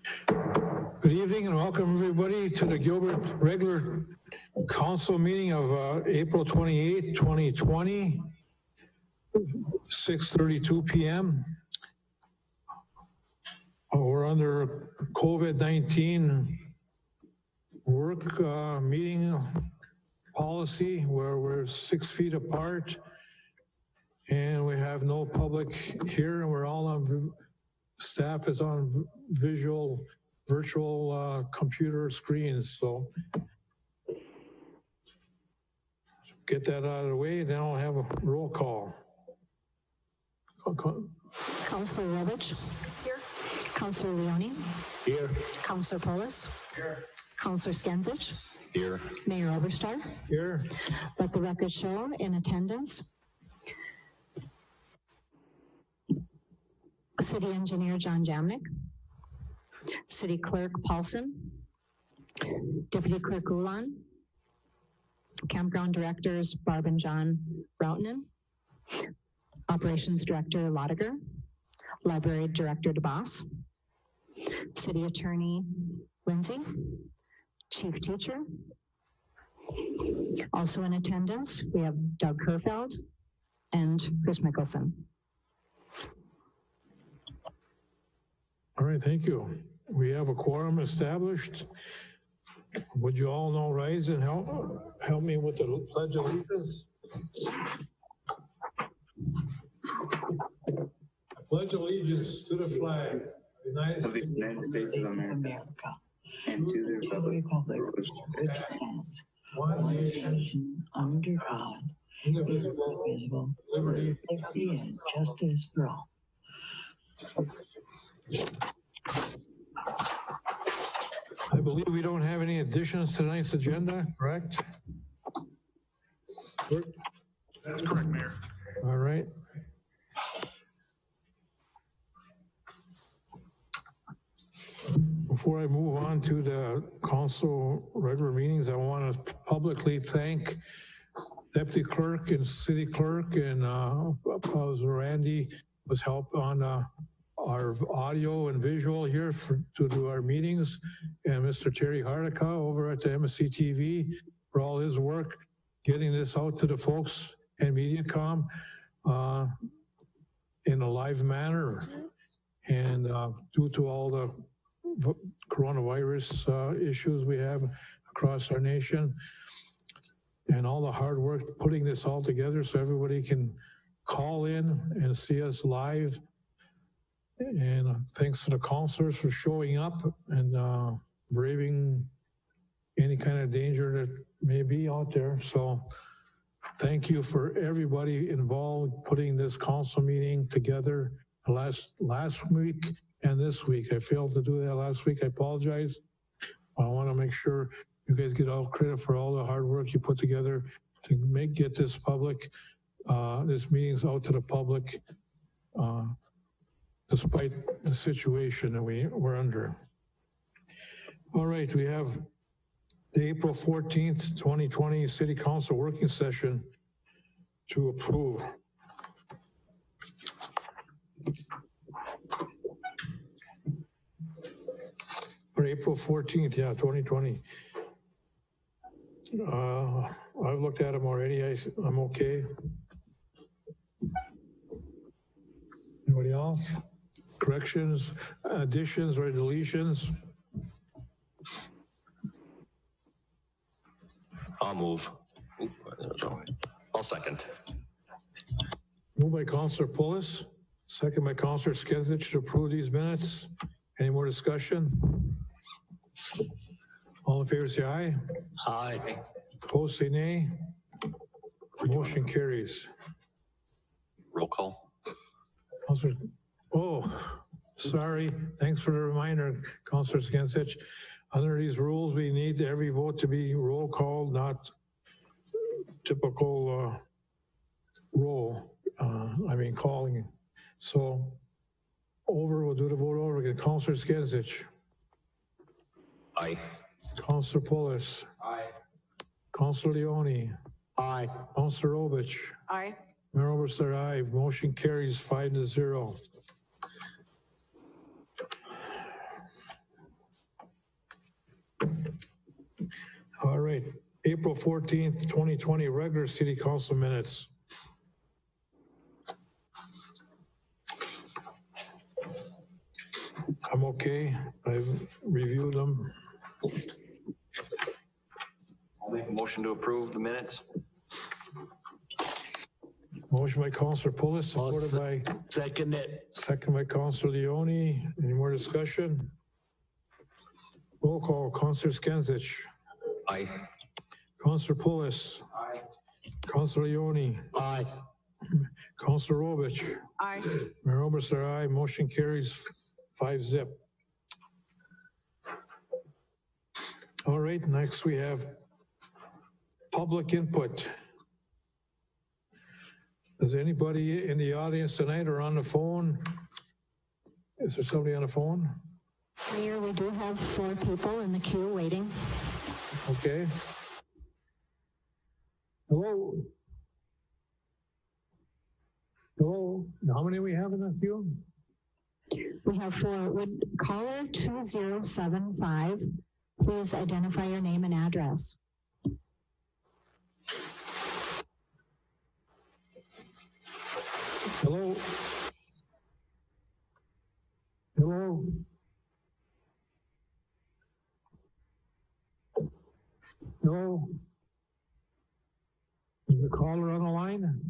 Good evening and welcome everybody to the Gilbert regular council meeting of April 28, 2020, 6:32 p.m. We're under COVID-19 work meeting policy where we're 6 feet apart and we have no public here, and we're all on, staff is on virtual computer screens. So get that out of the way, then I'll have a roll call. Councillor Robic. Here. Councillor Leone. Here. Councillor Polis. Here. Councillor Skenzich. Here. Mayor Oberstar. Here. Let the record show in attendance. City Engineer John Jamnick. City Clerk Paulson. Deputy Clerk Ulan. Campground Directors Barb and John Routinen. Operations Director Lodiger. Library Director DeBoss. City Attorney Lindsay. Chief Teacher. Also in attendance, we have Doug Herfeld and Chris Mickelson. All right, thank you. We have a quorum established. Would you all now rise and help me with the Pledge of Allegiance? I pledge allegiance to the flag Of the United States of America and to the republic for which it stands, one nation, under God, indivisible, indivisible, liberty. liberty and justice for all. I believe we don't have any additions to tonight's agenda, correct? That's correct, Mayor. All right. Before I move on to the council regular meetings, I want to publicly thank Deputy Clerk and City Clerk and Randy was help on our audio and visual here to do our meetings, and Mr. Terry Hardika over at the MSC TV for all his work getting this out to the folks and MediaCom in a live manner. And due to all the coronavirus issues we have across our nation and all the hard work putting this all together so everybody can call in and see us live. And thanks to the counselors for showing up and braving any kind of danger that may be out there. So thank you for everybody involved putting this council meeting together last week and this week. I failed to do that last week. I apologize. I want to make sure you guys get all credit for all the hard work you put together to get this public, this meetings out to the public, despite the situation that we're under. All right, we have the April 14th, 2020 City Council working session to approve. For April 14th, yeah, 2020. I've looked at them already. I'm okay. Anybody else? Corrections, additions, or deletions? I'll move. I'll second. Moved by Councillor Pulis, second by Councillor Skenzich to approve these minutes. Any more discussion? All in favor say aye. Aye. Opposed say nay. Motion carries. Roll call. Councillor, oh, sorry. Thanks for the reminder, Councillor Skenzich. Under these rules, we need every vote to be roll call, not typical roll. Calling. So we'll do the vote over again. Councillor Skenzich. Aye. Councillor Pulis. Aye. Councillor Leone. Aye. Councillor Robich. Aye. Mayor Oberstar, aye. Motion carries 5-0. All right, April 14th, 2020, regular city council minutes. I'm okay. I've reviewed them. I'll make a motion to approve the minutes. Motion by Councilor Pulis, supported by, Second it. second by Councilor Leone. Any more discussion? Roll call, Councilor Skinsich. Aye. Councilor Pulis. Aye. Councilor Leone. Aye. Councilor Rovich. Aye. Mayor Oberstar, aye. Motion carries 5-0. All right, next we have public input. Is anybody in the audience tonight or on the phone? Is there somebody on the phone? Mayor, we do have 4 people in the queue waiting. Okay. Hello? Hello? How many we have in the queue? We have 4. Would caller 2075 please identify your name and address? Hello? Hello? Hello? Is the caller on the line?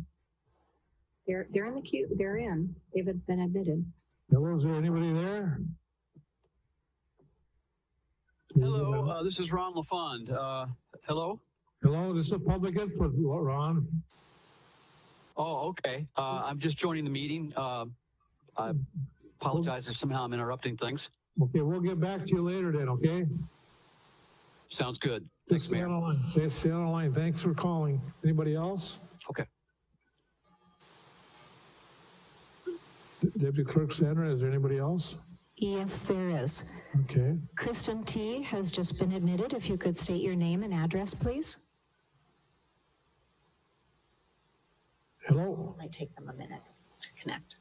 They're in the queue. They're in. They've been admitted. Hello, is there anybody there? Hello, this is Ron LaFond. Hello? Hello, this is public input, Ron. Oh, okay. I'm just joining the meeting. I apologize if somehow I'm interrupting things. Okay, we'll get back to you later then, okay? Sounds good. Just Thanks, stay Mayor. on the line. Stay on the line. Thanks for calling. Anybody else? Okay. Deputy Clerk Sandra, is there anybody else? Yes, there is. Okay. Kristen T. has just been admitted. If you could state your name and address, please. Hello? Might take them a minute to connect.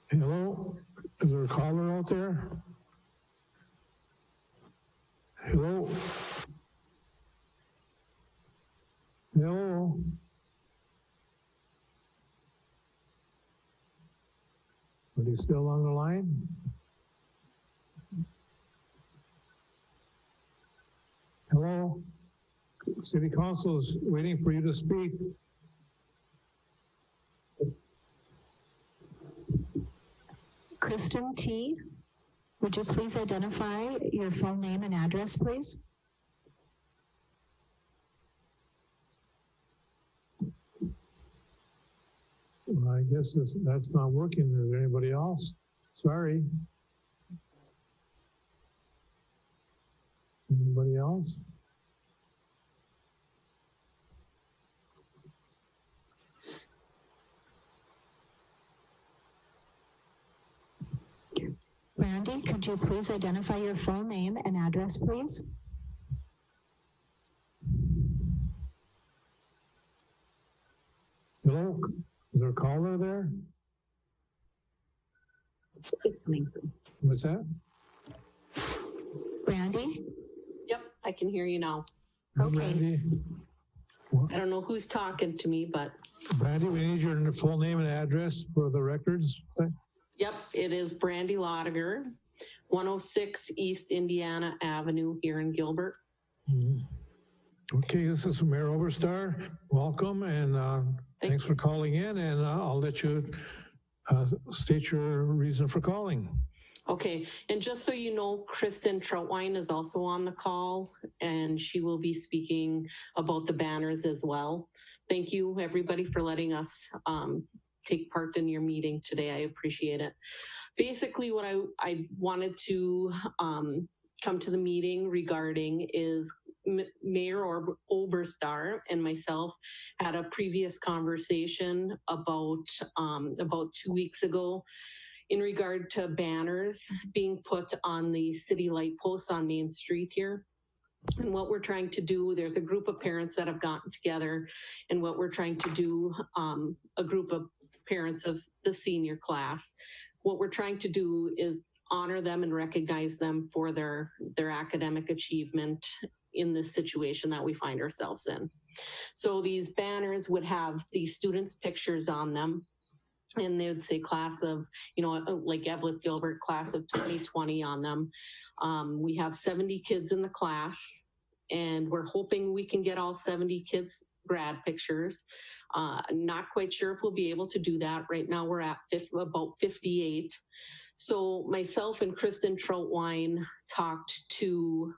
Hello? Is there a caller out there? Hello? Hello? Are they still on the line? Hello? City Council is waiting for you to speak. Kristen T., would you please identify your full name and address, please? Well, I guess that's not working. Is there anybody else? Sorry. Anybody else? Randy, could you please identify your full name and address, please? Hello? Is there a caller there? It's coming through. What's that? Randy? Yep, I can hear you now. Okay. Brandy? I don't know who's talking to me, but Brandy, we need your full name and address for the records. yep, it is Brandy Lotiger, 106 East Indiana Avenue here in Gilbert. Okay, this is Mayor Oberstar. Welcome, and thanks for calling in, and I'll let you state your reason for calling. Okay, and just so you know, Kristen Troutwine is also on the call, and she will be speaking about the banners as well. Thank you, everybody, for letting us take part in your meeting today. I appreciate it. Basically, what I wanted to come to the meeting regarding is Mayor Oberstar and myself had a previous conversation about 2 weeks ago in regard to banners being put on the city light posts on Main Street here. And what we're trying to do, there's a group of parents that have gotten together, and what we're trying to do, a group of parents of the senior class, what we're trying to do is honor them and recognize them for their academic achievement in this situation that we find ourselves in. So these banners would have these students' pictures on them, and they would say class of, like Evelyn Gilbert, class of 2020 on them. We have 70 kids in the class, and we're hoping we can get all 70 kids' grad pictures. Not quite sure if we'll be able to do that. Right now we're at about 58. So myself and Kristen Troutwine talked to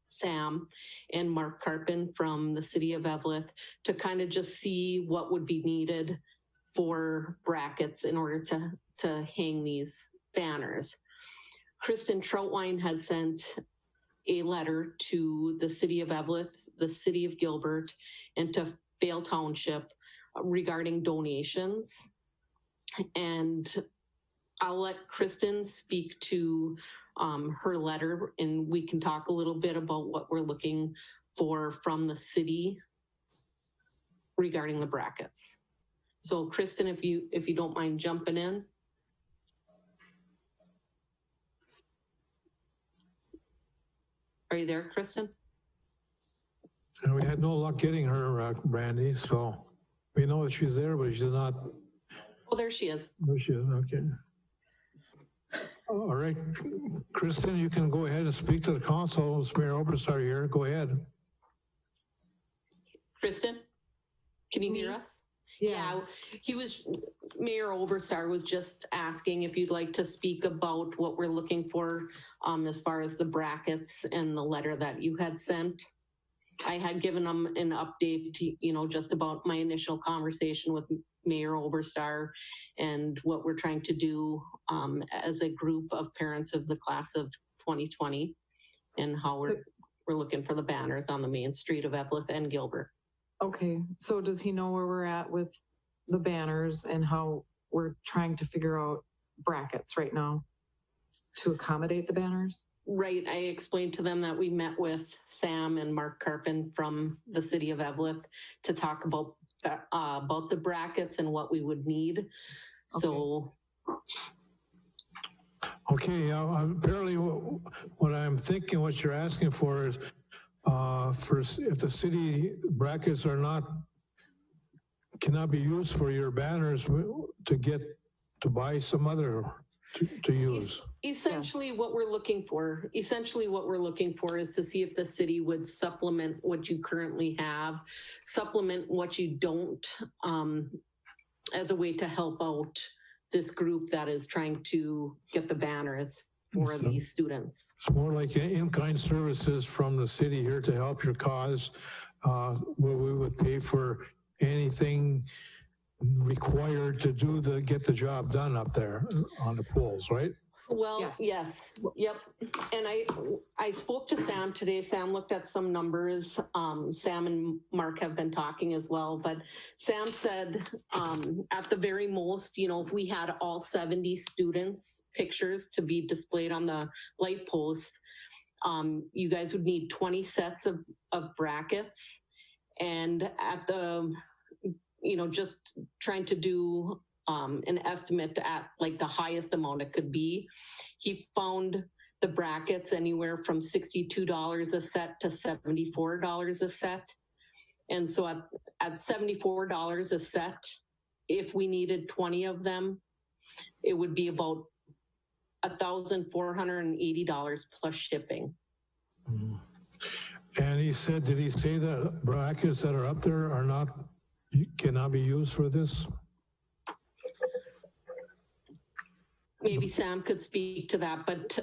Sam and Mark Carpin from the city of Evelyn to kind of just see what would be needed for brackets in order to hang these banners. Kristen Troutwine had sent a letter to the city of Evelyn, the city of Gilbert, and to Vale Township regarding donations. And I'll let Kristen speak to her letter, and we can talk a little bit about what we're looking for from the city regarding the brackets. So Kristen, if you don't mind jumping in. Are you there, Kristen? And we had no luck getting her, Brandy, so we know that she's there, but she's not. Oh, there she is. There she is, okay. All right, Kristen, you can go ahead and speak to the council. It's Mayor Oberstar here. Go ahead. Kristen, can you hear us? Yeah, Mayor Oberstar was just asking if you'd like to speak about what we're looking for as far as the brackets and the letter that you had sent. I had given them an update, just about my initial conversation with Mayor Oberstar and what we're trying to do as a group of parents of the class of 2020 and how we're looking for the banners on the main street of Evelyn and Gilbert. Okay, so does he know where we're at with the banners and how we're trying to figure out brackets right now to accommodate the banners? Right, I explained to them that we met with Sam and Mark Carpin from the city of Evelyn to talk about the brackets and what we would need. Okay. So. Okay, apparently what I'm thinking, what you're asking for is if the city brackets cannot be used for your banners to buy some other to use. Essentially what we're looking for is to see if the city would supplement what you currently have, supplement what you don't, as a way to help out this group that is trying to get the banners for these students. It's more like in-kind services from the city here to help your cause, where we would pay for anything required to get the job done up there on the pools, right? Well, yes. Yep. And I spoke to Sam today. Sam looked at some numbers. Sam and Mark have been talking as well, but Sam said at the very most, if we had all 70 students' pictures to be displayed on the light posts, you guys would need 20 sets of brackets. And at the, just trying to do an estimate at like the highest amount it could be. He found the brackets anywhere from $62 a set to $74 a set. And so at $74 a set, if we needed 20 of them, it would be about $1,480 plus shipping. Mm-hmm. And did he say that brackets that are up there cannot be used for this? Maybe Sam could speak to that, but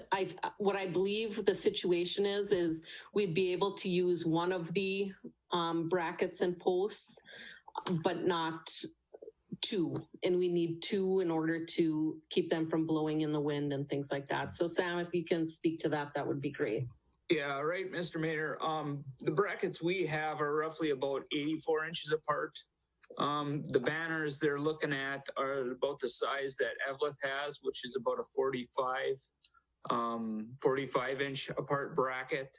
what I believe the situation is we'd be able to use one of the brackets and posts, but not two. And we need two in order to keep them from blowing in the wind and things like that. So Sam, if you can speak to that, that would be great. Yeah, right, Mr. Mayor. The brackets we have are roughly about 84 inches apart. The banners they're looking at are about the size that Evelyn has, which is about a 45 inch apart bracket.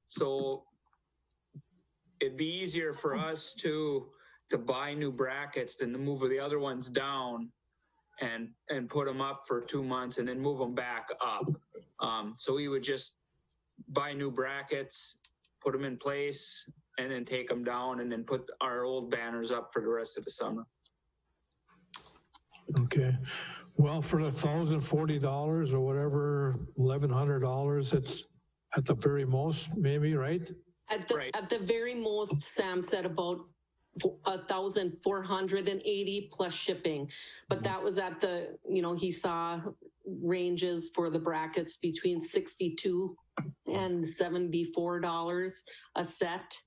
So it'd be easier for us to buy new brackets than to move the other ones down and put them up for 2 months and then move them back up. So we would just buy new brackets put them in place, and then take them down, and then put our old banners up for the rest of the summer. Okay. Well, for the $1,040 or whatever, $1,100, it's at the very most, maybe, right? Right. At the very most, Sam said about 1,480 plus shipping. But that was at the, he saw ranges for the brackets between $62 and $74 a set.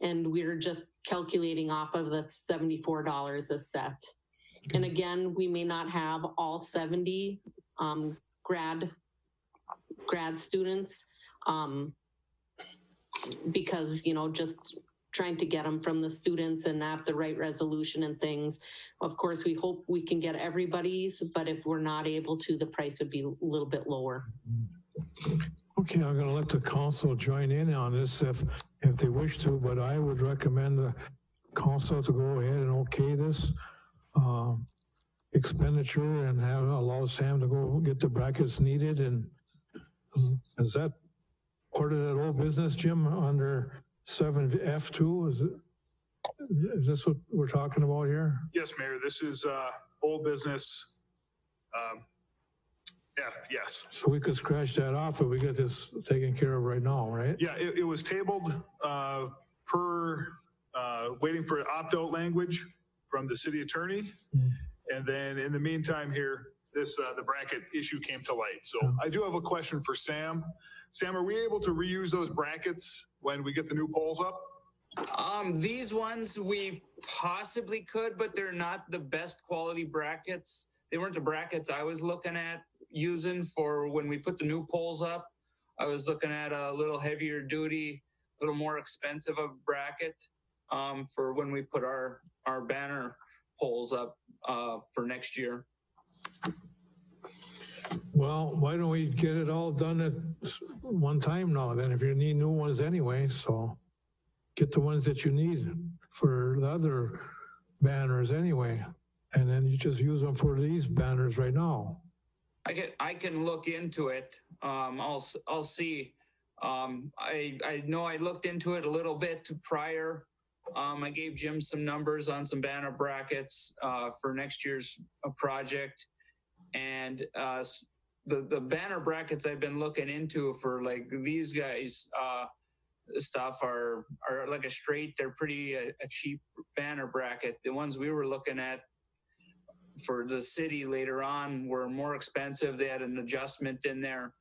And we're just calculating off of the $74 a set. And again, we may not have all 70 grad students because, just trying to get them from the students and at the right resolution and things. Of course, we hope we can get everybody's, but if we're not able to, the price would be a little bit lower. Okay, I'm gonna let the council join in on this if they wish to, but I would recommend the council to go ahead and okay this expenditure and allow Sam to go get the brackets needed. And is that part of that old business, Jim, under 7F2? Is this what we're talking about here? Yes, Mayor, this is old business. Yes. So we could scratch that off if we get this taken care of right now, right? Yeah, it was tabled waiting for opt-out language from the city attorney. And then in the meantime here, the bracket issue came to light. So I do have a question for Sam. Sam, are we able to reuse those brackets when we get the new poles up? These ones we possibly could, but they're not the best quality brackets. They weren't the brackets I was looking at using for when we put the new poles up. I was looking at a little heavier duty, a little more expensive of bracket for when we put our banner poles up for next year. Well, why don't we get it all done at one time now then, if you need new ones anyway, so get the ones that you need for the other banners anyway, and then you just use them for these banners right now. I can look into it. I'll see. I know I looked into it a little bit prior. I gave Jim some numbers on some banner brackets for next year's project. And the banner brackets I've been looking into for like these guys stuff are like a straight, they're pretty a cheap banner bracket. The ones we were looking at for the city later on were more expensive. They had an adjustment in there.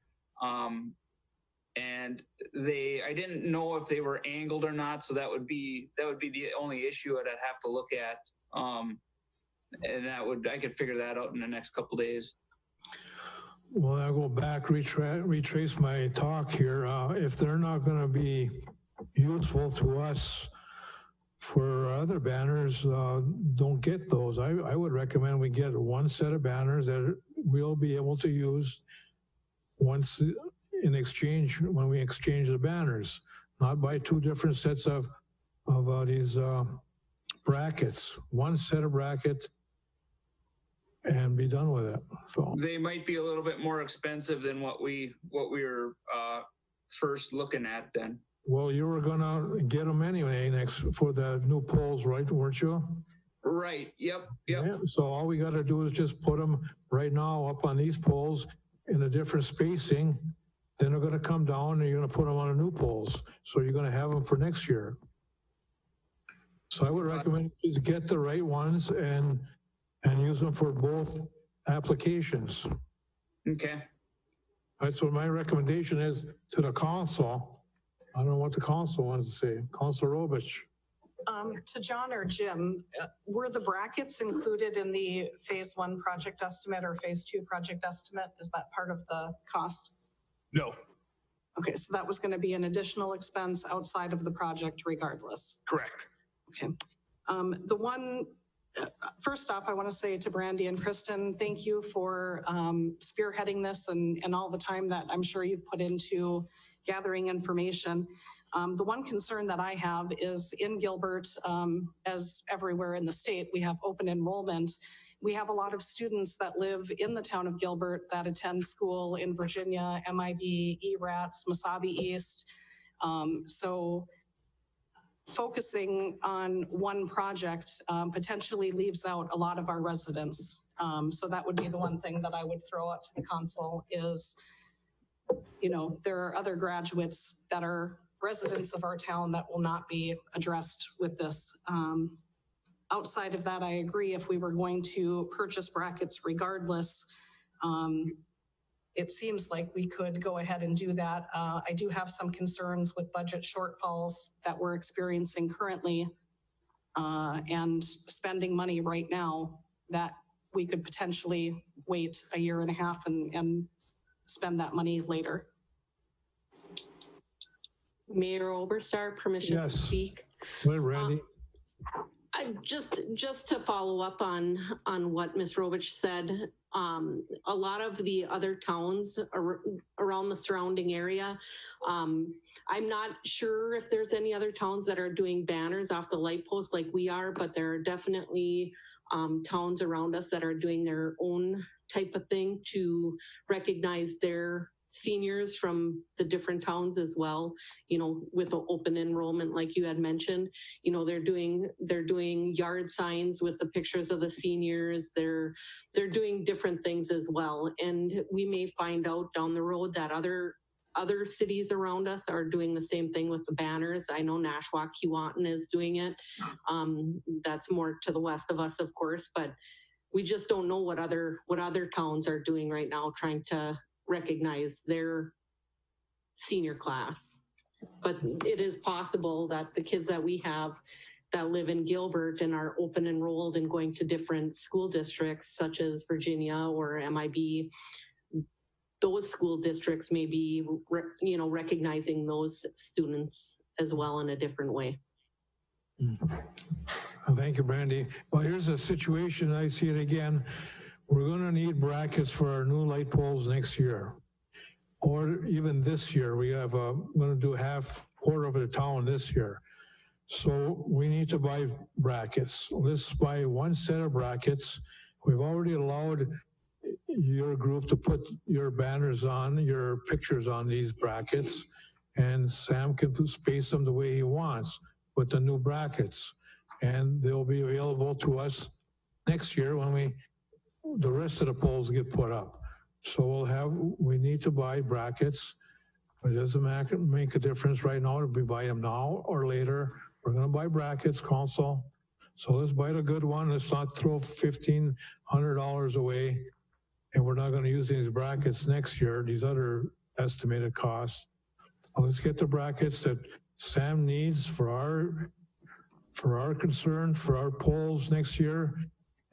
And I didn't know if they were angled or not. So that would be the only issue that I'd have to look at. And I could figure that out in the next couple of days. Well, I'll go back, retrace my talk here. If they're not gonna be useful to us for other banners, don't get those. I would recommend we get one set of banners that we'll be able to use once in exchange, when we exchange the banners, not buy two different sets of these brackets. One set of bracket and be done with it. So they might be a little bit more expensive than what we were first looking at then. well, you were gonna get them anyway next for the new poles, right? Weren't you? Right. Yep. Yeah, so all we gotta do is just put them right now up on these poles in a different spacing. Then they're gonna come down and you're gonna put them on the new poles. So you're gonna have them for next year. So I would recommend you to get the right ones and use them for both applications. Okay. That's what my recommendation is to the council. I don't know what the council wants to say. Council Robich. To John or Jim, were the brackets included in the phase 1 project estimate or phase 2 project estimate? Is that part of the cost? No, Okay, so that was going to be an additional expense outside of the project regardless. correct. Okay. First off, I want to say to Brandy and Kristen, thank you for spearheading this and all the time that I'm sure you've put into gathering information. The one concern that I have is in Gilbert, as everywhere in the state, we have open enrollment. We have a lot of students that live in the town of Gilbert that attend school in Virginia, MIB, ERATS, Mesabi East. So focusing on one project potentially leaves out a lot of our residents. So that would be the one thing that I would throw out to the council is, you know, there are other graduates that are residents of our town that will not be addressed with this. Outside of that, I agree, if we were going to purchase brackets regardless, it seems like we could go ahead and do that. I do have some concerns with budget shortfalls that we're experiencing currently and spending money right now that we could potentially wait a year and a half and spend that money later. Mayor Oberstar, permission to Yes. speak. Well, Randy, Just to follow up on what Ms. Rovich said, a lot of the other towns around the surrounding area, I'm not sure if there's any other towns that are doing banners off the light post like we are, but there are definitely towns around us that are doing their own type of thing to recognize their seniors from the different towns as well, you know, with the open enrollment, like you had mentioned, you know, they're doing yard signs with the pictures of the seniors. They're doing different things as well. And we may find out down the road that other cities around us are doing the same thing with the banners. I know Nashwauk, Keewatin is doing it. That's more to the west of us, of course, but we just don't know what other towns are doing right now, trying to recognize their senior class. But it is possible that the kids that we have that live in Gilbert and are open enrolled and going to different school districts such as Virginia or MIB, those school districts may be, you know, recognizing those students as well in a different way. thank you, Brandy. Well, here's a situation, I see it again. We're gonna need brackets for our new light poles next year. Or even this year, we have, gonna do quarter of the town this year. So we need to buy brackets. Let's buy one set of brackets. We've already allowed your group to put your banners on, your pictures on these brackets, and Sam can space them the way he wants with the new brackets. And they'll be available to us next year when the rest of the poles get put up. So we need to buy brackets. It doesn't make a difference right now if we buy them now or later. We're gonna buy brackets, council. So let's buy the good one. Let's not throw $1,500 away. And we're not gonna use these brackets next year, these other estimated costs. So let's get the brackets that Sam needs for our concern, for our poles next year.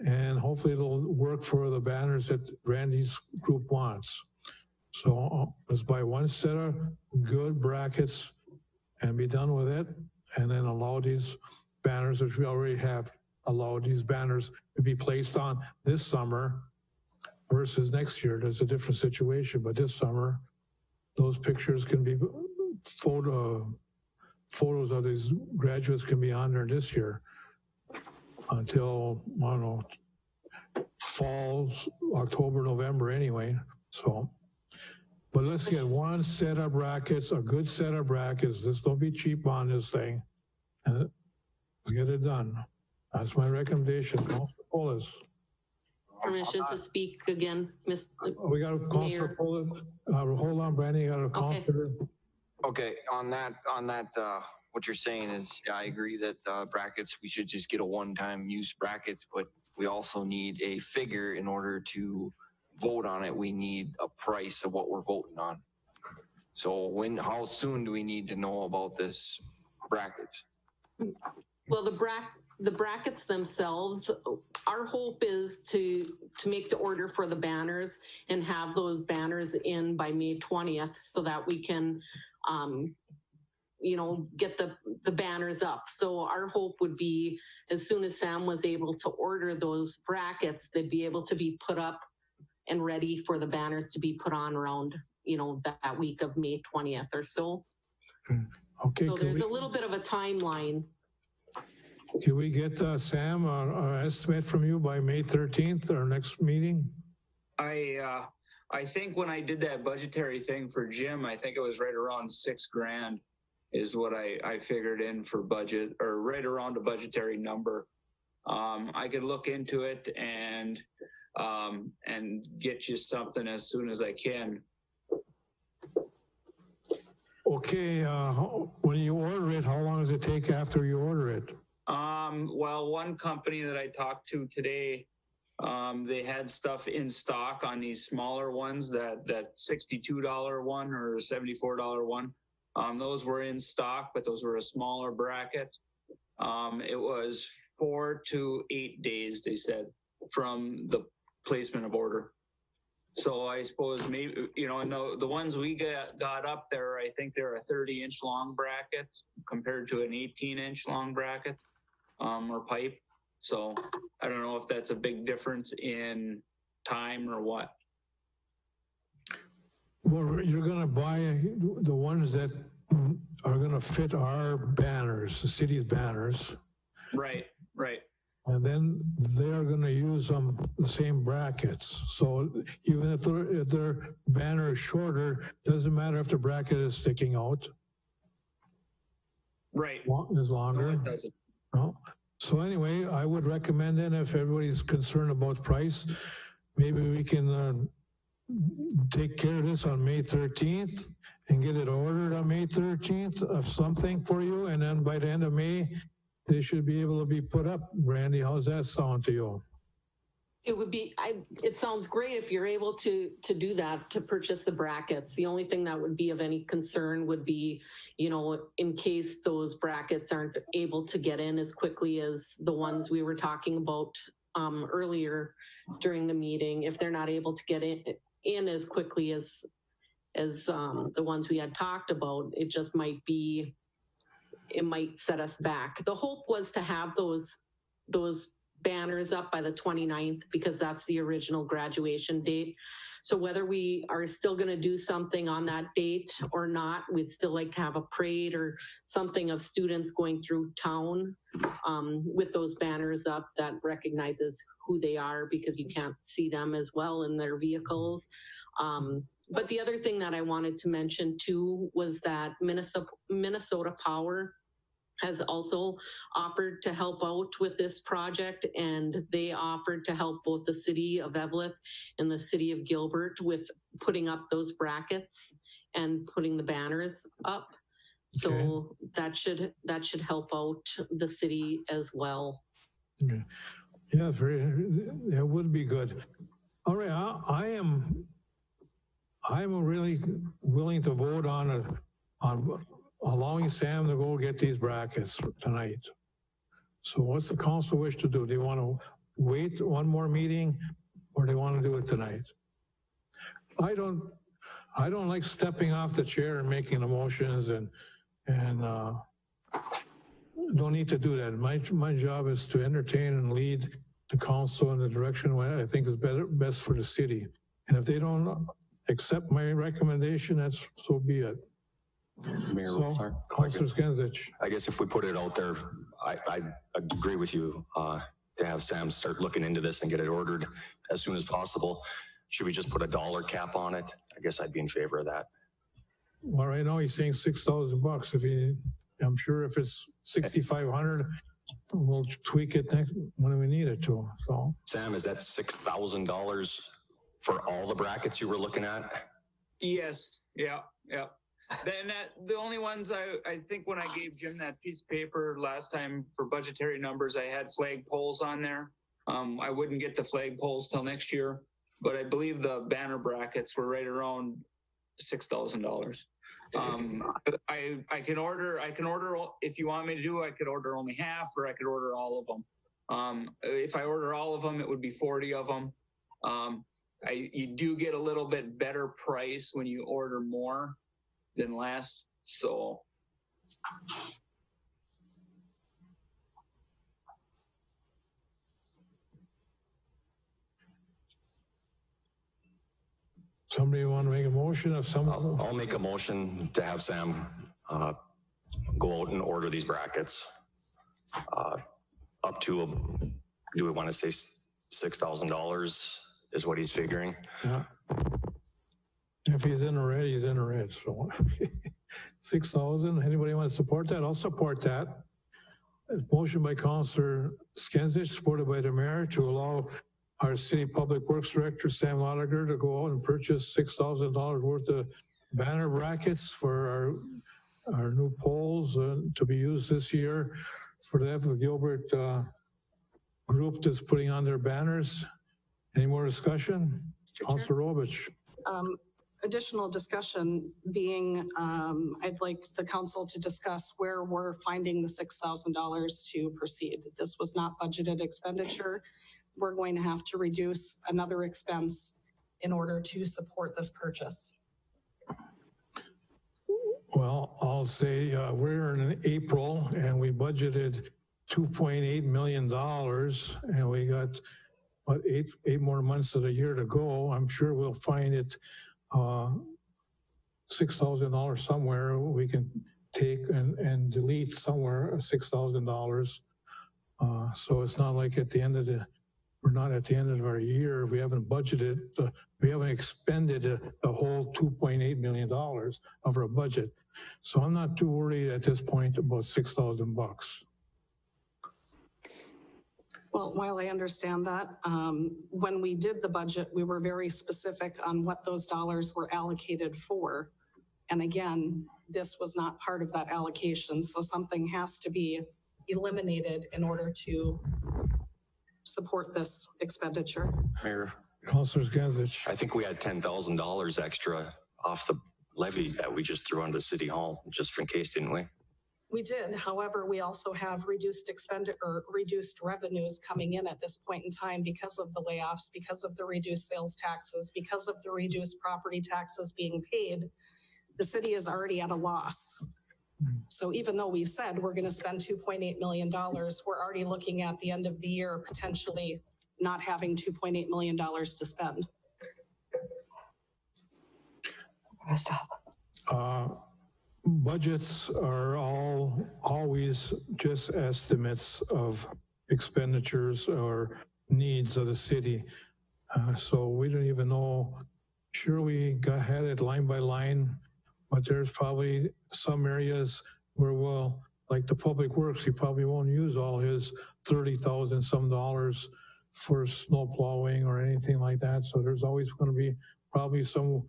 And hopefully it'll work for the banners that Randy's group wants. So let's buy one set of good brackets and be done with it. And then allow these banners, which we already have, allow these banners to be placed on this summer versus next year. There's a different situation, but this summer, those pictures can be, photos of these graduates can be on there this year until, I don't know, falls, October, November anyway. So, but let's get one set of brackets, a good set of brackets. Let's don't be cheap on this thing. And let's get it done. That's my recommendation. Councilor Polis. Permission to speak again, Ms. We got a Councilor Mayor. Polis. Hold on, Brandy. You got a Councilor. Okay, on that, what you're saying is, I agree that brackets, we should just get a one-time use brackets, but we also need a figure in order to vote on it. We need a price of what we're voting on. So how soon do we need to know about this brackets? Well, the brackets themselves, our hope is to make the order for the banners and have those banners in by May 20th so that we can, you know, get the banners up. So our hope would be as soon as Sam was able to order those brackets, they'd be able to be put up and ready for the banners to be put on around, you know, that week of May 20th or so. Okay. So there's a little bit of a timeline. Can we get, Sam, an estimate from you by May 13th, our next meeting? I think when I did that budgetary thing for Jim, I think it was right around $6,000. is what I figured in for budget, or right around a budgetary number. I could look into it and get you something as soon as I can. Okay, when you order it, how long does it take after you order it? Well, one company that I talked to today, they had stuff in stock on these smaller ones, that $62 one or $74 one. Those were in stock, but those were a smaller bracket. It was 4 to 8 days, they said, from the placement of order. So I suppose maybe, you know, and the ones we got up there, I think they're a 30-inch long bracket compared to an 18-inch long bracket, or pipe. So I don't know if that's a big difference in time or what. Well, you're gonna buy the ones that are gonna fit our banners, the city's banners, Right. and then they're gonna use the same brackets. So even if their banner is shorter, doesn't matter if the bracket is sticking out, Right. is No, longer. it doesn't. No. So anyway, I would recommend then, if everybody's concerned about price, maybe we can take care of this on May 13th and get it ordered on May 13th of something for you. And then by the end of May, they should be able to be put up. Randy, how's that sound to you? It would be, it sounds great if you're able to do that, to purchase the brackets. The only thing that would be of any concern would be, you know, in case those brackets aren't able to get in as quickly as the ones we were talking about earlier during the meeting. If they're not able to get in as quickly as the ones we had talked about, it just might be, it might set us back. The hope was to have those banners up by the 29th, because that's the original graduation date. So whether we are still going to do something on that date or not, we'd still like to have a parade or something of students going through town with those banners up that recognizes who they are, because you can't see them as well in their vehicles. But the other thing that I wanted to mention too was that Minnesota Power has also offered to help out with this project, and they offered to help both the city of Eveleth and the city of Gilbert with putting up those brackets and putting the banners up. So that should help out the city as well. Okay. Yeah, that would be good. All right, I'm really willing to vote on allowing Sam to go get these brackets tonight. So what's the council wish to do? Do you want to wait one more meeting, or do you want to do it tonight? I don't like stepping off the chair and making the motions, and don't need to do that. My job is to entertain and lead the council in the direction where I think is best for the city. And if they don't accept my recommendation, that's so be it. Mayor, So, Councilor Skinsich. I guess if we put it out there, I agree with you to have Sam start looking into this and get it ordered as soon as possible. Should we just put a dollar cap on it? I guess I'd be in favor of that. Well, right now he's saying $6,000. I'm sure if it's 6,500, we'll tweak it next when we need it to. So, Sam, is that $6,000 for all the brackets you were looking at? Yes. Yeah. Then the only ones I think when I gave Jim that piece of paper last time for budgetary numbers, I had flag poles on there. I wouldn't get the flag poles till next year, but I believe the banner brackets were right around $6,000. I can order, if you want me to do, I could order only half, or I could order all of them. If I order all of them, it would be 40 of them. You do get a little bit better price when you order more than less. So somebody want to make a motion of some? I'll make a motion to have Sam go out and order these brackets up to, do we want to say $6,000 is what he's figuring? Yeah. If he's in the red, he's in the red, so. 6,000, anybody want to support that? I'll support that. Motion by Councillor Skinsich, supported by the mayor, to allow our city public works director, Sam Lotiger, to go out and purchase $6,000 worth of banner brackets for our new poles to be used this year for the Gilbert group that's putting on their banners. Any more discussion? Mr. Chair. Councillor Robich. Additional discussion being, I'd like the council to discuss where we're finding the $6,000 to proceed. This was not budgeted expenditure. We're going to have to reduce another expense in order to support this purchase. Well, I'll say we're in April and we budgeted $2.8 million and we got, what, eight more months of the year to go. I'm sure we'll find it $6,000 somewhere we can take and delete somewhere $6,000. So it's not like at the end of we're not at the end of our year. We haven't budgeted, we haven't expended the whole $2.8 million of our budget. So I'm not too worried at this point about $6,000. Well, while I understand that, when we did the budget, we were very specific on what those dollars were allocated for. And again, this was not part of that allocation. So something has to be eliminated in order to support this expenditure. Mayor, Councilor Skinsich. I think we had $10,000 extra off the levy that we just threw onto City Hall, just in case, didn't we? We did. However, we also have reduced reduced revenues coming in at this point in time because of the layoffs, because of the reduced sales taxes, because of the reduced property taxes being paid. The city is already at a loss. So even though we said we're going to spend $2.8 million, we're already looking at the end of the year potentially not having $2.8 million to spend. Stop. Budgets are always just estimates of expenditures or needs of the city. So we don't even know, sure we had it line by line, but there's probably some areas where we'll, like the public works, he probably won't use all his $30,000 some dollars for snow plowing or anything like that. So there's always going to be probably some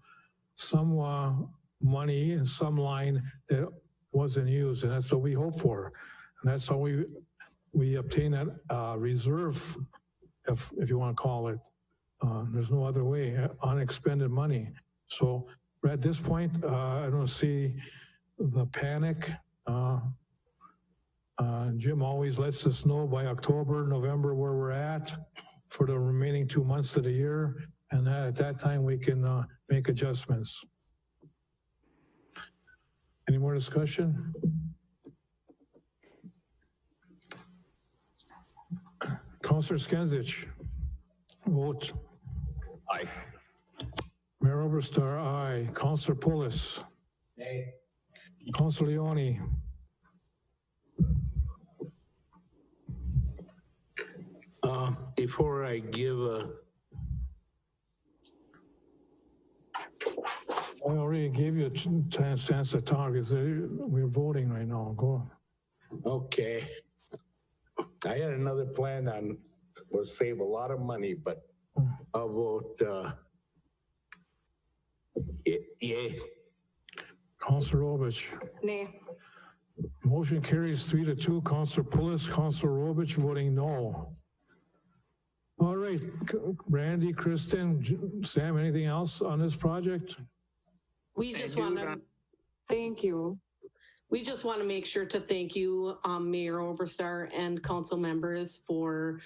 money in some line that wasn't used, and that's what we hope for. And that's how we obtain that reserve, if you want to call it. There's no other way, unexpended money. So at this point, I don't see the panic. Jim always lets us know by October, November where we're at for the remaining 2 months of the year, and at that time we can make adjustments. Any more discussion? Councillor Skinsich, vote. Aye. Mayor Oberstar, aye. Councillor Pulis. Nay. Councillor Leone. Before I give I already gave you a chance to talk. We're voting right now. Go. okay. I had another plan on, will save a lot of money, but I'll vote, yay. Councillor Robich. Nay. Motion carries 3-2. Councillor Pulis, Councillor Robich voting no. All right, Randy, Kristen, Sam, anything else on this project? We just want to, Thank you. we just want to make sure to thank you, Mayor Oberstar and council members for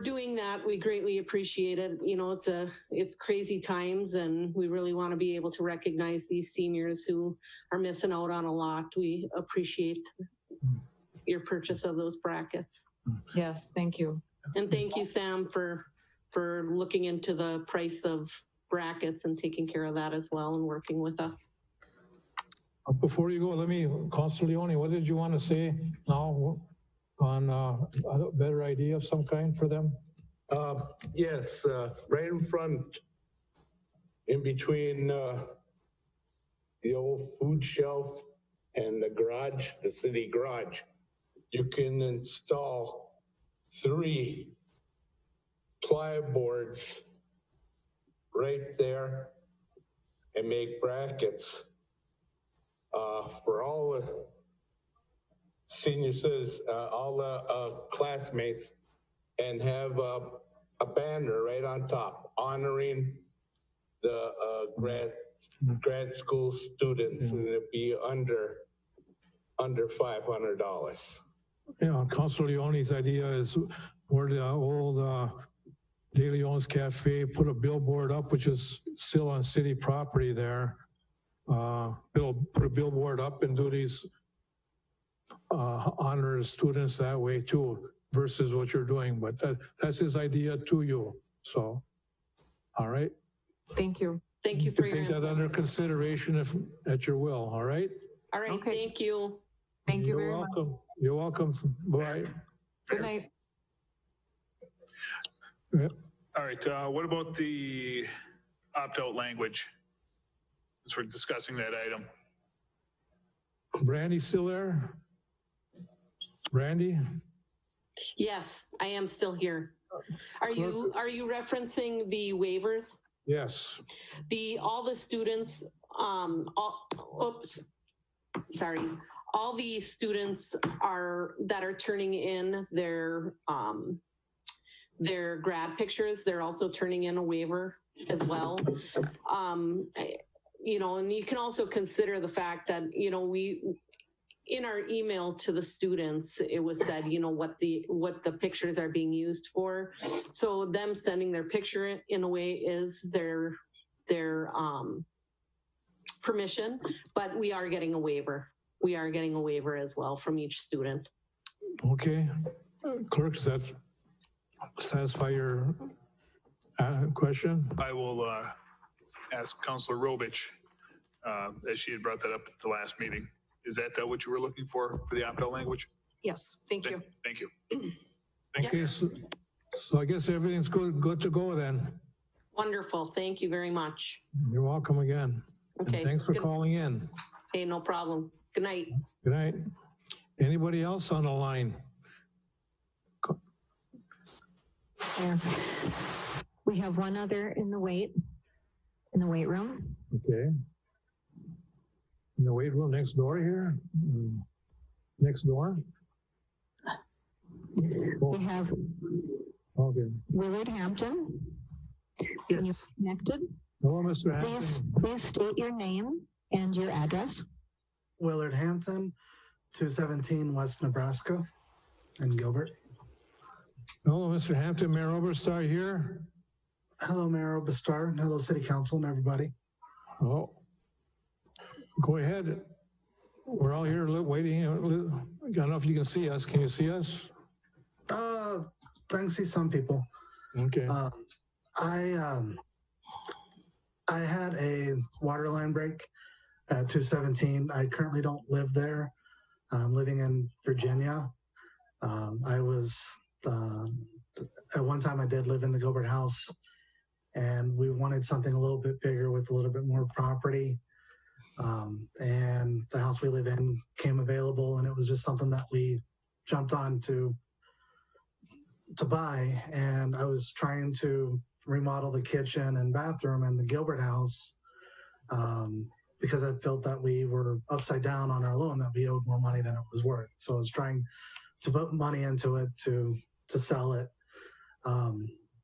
doing that. We greatly appreciate it. You know, it's crazy times, and we really want to be able to recognize these seniors who are missing out on a lot. We appreciate your purchase of those brackets. Yes, thank you. And thank you, Sam, for looking into the price of brackets and taking care of that as well and working with us. Before you go, Councillor Leone, what did you want to say now on a better idea of some kind for them? Yes, right in front in between, the old food shelf and the garage, the city garage, you can install 3 ply boards right there and make brackets for all the senior citizens, all the classmates, and have a banner right on top honoring the grad school students, and it'd be under $500. Yeah, Councilor Leone's idea is where the old De Leon's Cafe put a billboard up, which is still on city property there. Put a billboard up and do these honor students that way too, versus what you're doing. But that's his idea to you. So, all right. Thank you. Thank you for your Take that input. under consideration if at your will. All right. All right, Okay. thank you. Thank you You're very much. welcome. You're welcome. Bye. Good night. All right, what about the opt-out language? As we're discussing that item. Brandy still there? Brandy? Yes, I am still here. Are you referencing the waivers? Yes. All the students, all the students that are turning in their grad pictures, they're also turning in a waiver as well. You know, and you can also consider the fact that, you know, in our email to the students, it was said, you know, what the pictures are being used for. So them sending their picture in a way is their permission, but we are getting a waiver. We are getting a waiver as well from each student. Okay. Clerk, does that satisfy your question? I will ask Councilor Robich, as she had brought that up at the last meeting. Is that what you were looking for the opt-out language? Yes, thank you. Thank you. Okay, so I guess everything's good to go then. Wonderful. Thank you very much. You're welcome again. Okay. And thanks for Good- calling in. Hey, no problem. Good night. Good night. Anybody else on the line? There. We have one other in the weight room. Okay. In the weight room next door here? Next door? We have Okay. Willard Hampton. Can you connected? Hello, Mr. Please, Hampton. please state your name and your address. Willard Hampton, 217 West Nebraska, and Gilbert. Hello, Mr. Hampton. Mayor Oberstar here. Hello, Mayor Obastar. Hello, City Council and everybody. Oh, go ahead. We're all here waiting. I don't know if you can see us. Can you see us? I can see some people. Okay. I had a water line break at 217. I currently don't live there. I'm living in Virginia. I was, at one time I did live in the Gilbert house, and we wanted something a little bit bigger with a little bit more property. And the house we live in came available, and it was just something that we jumped on to buy. And I was trying to remodel the kitchen and bathroom in the Gilbert house, because I felt that we were upside down on our loan, that we owed more money than it was worth. So I was trying to put money into it to sell it.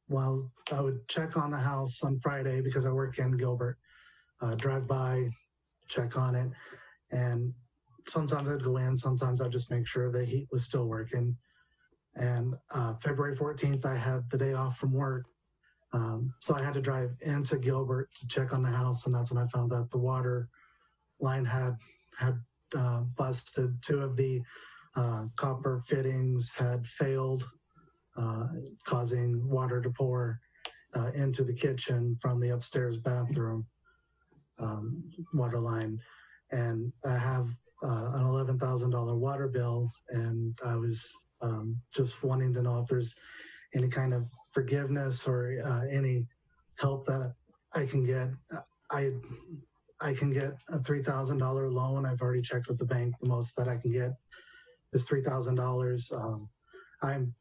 Well, I would check on the house on Friday because I work in Gilbert, drive by, check on it. And sometimes I'd go in, sometimes I'd just make sure the heat was still working. And February 14th, I had the day off from work. So I had to drive into Gilbert to check on the house, and that's when I found out the water line had busted. 2 of the copper fittings had failed, causing water to pour into the kitchen from the upstairs bathroom water line. And I have an $11,000 water bill, and I was just wanting to know if there's any kind of forgiveness or any help that I can get I can get a $3,000 loan. I've already checked with the bank. The most that I can get is $3,000. I'm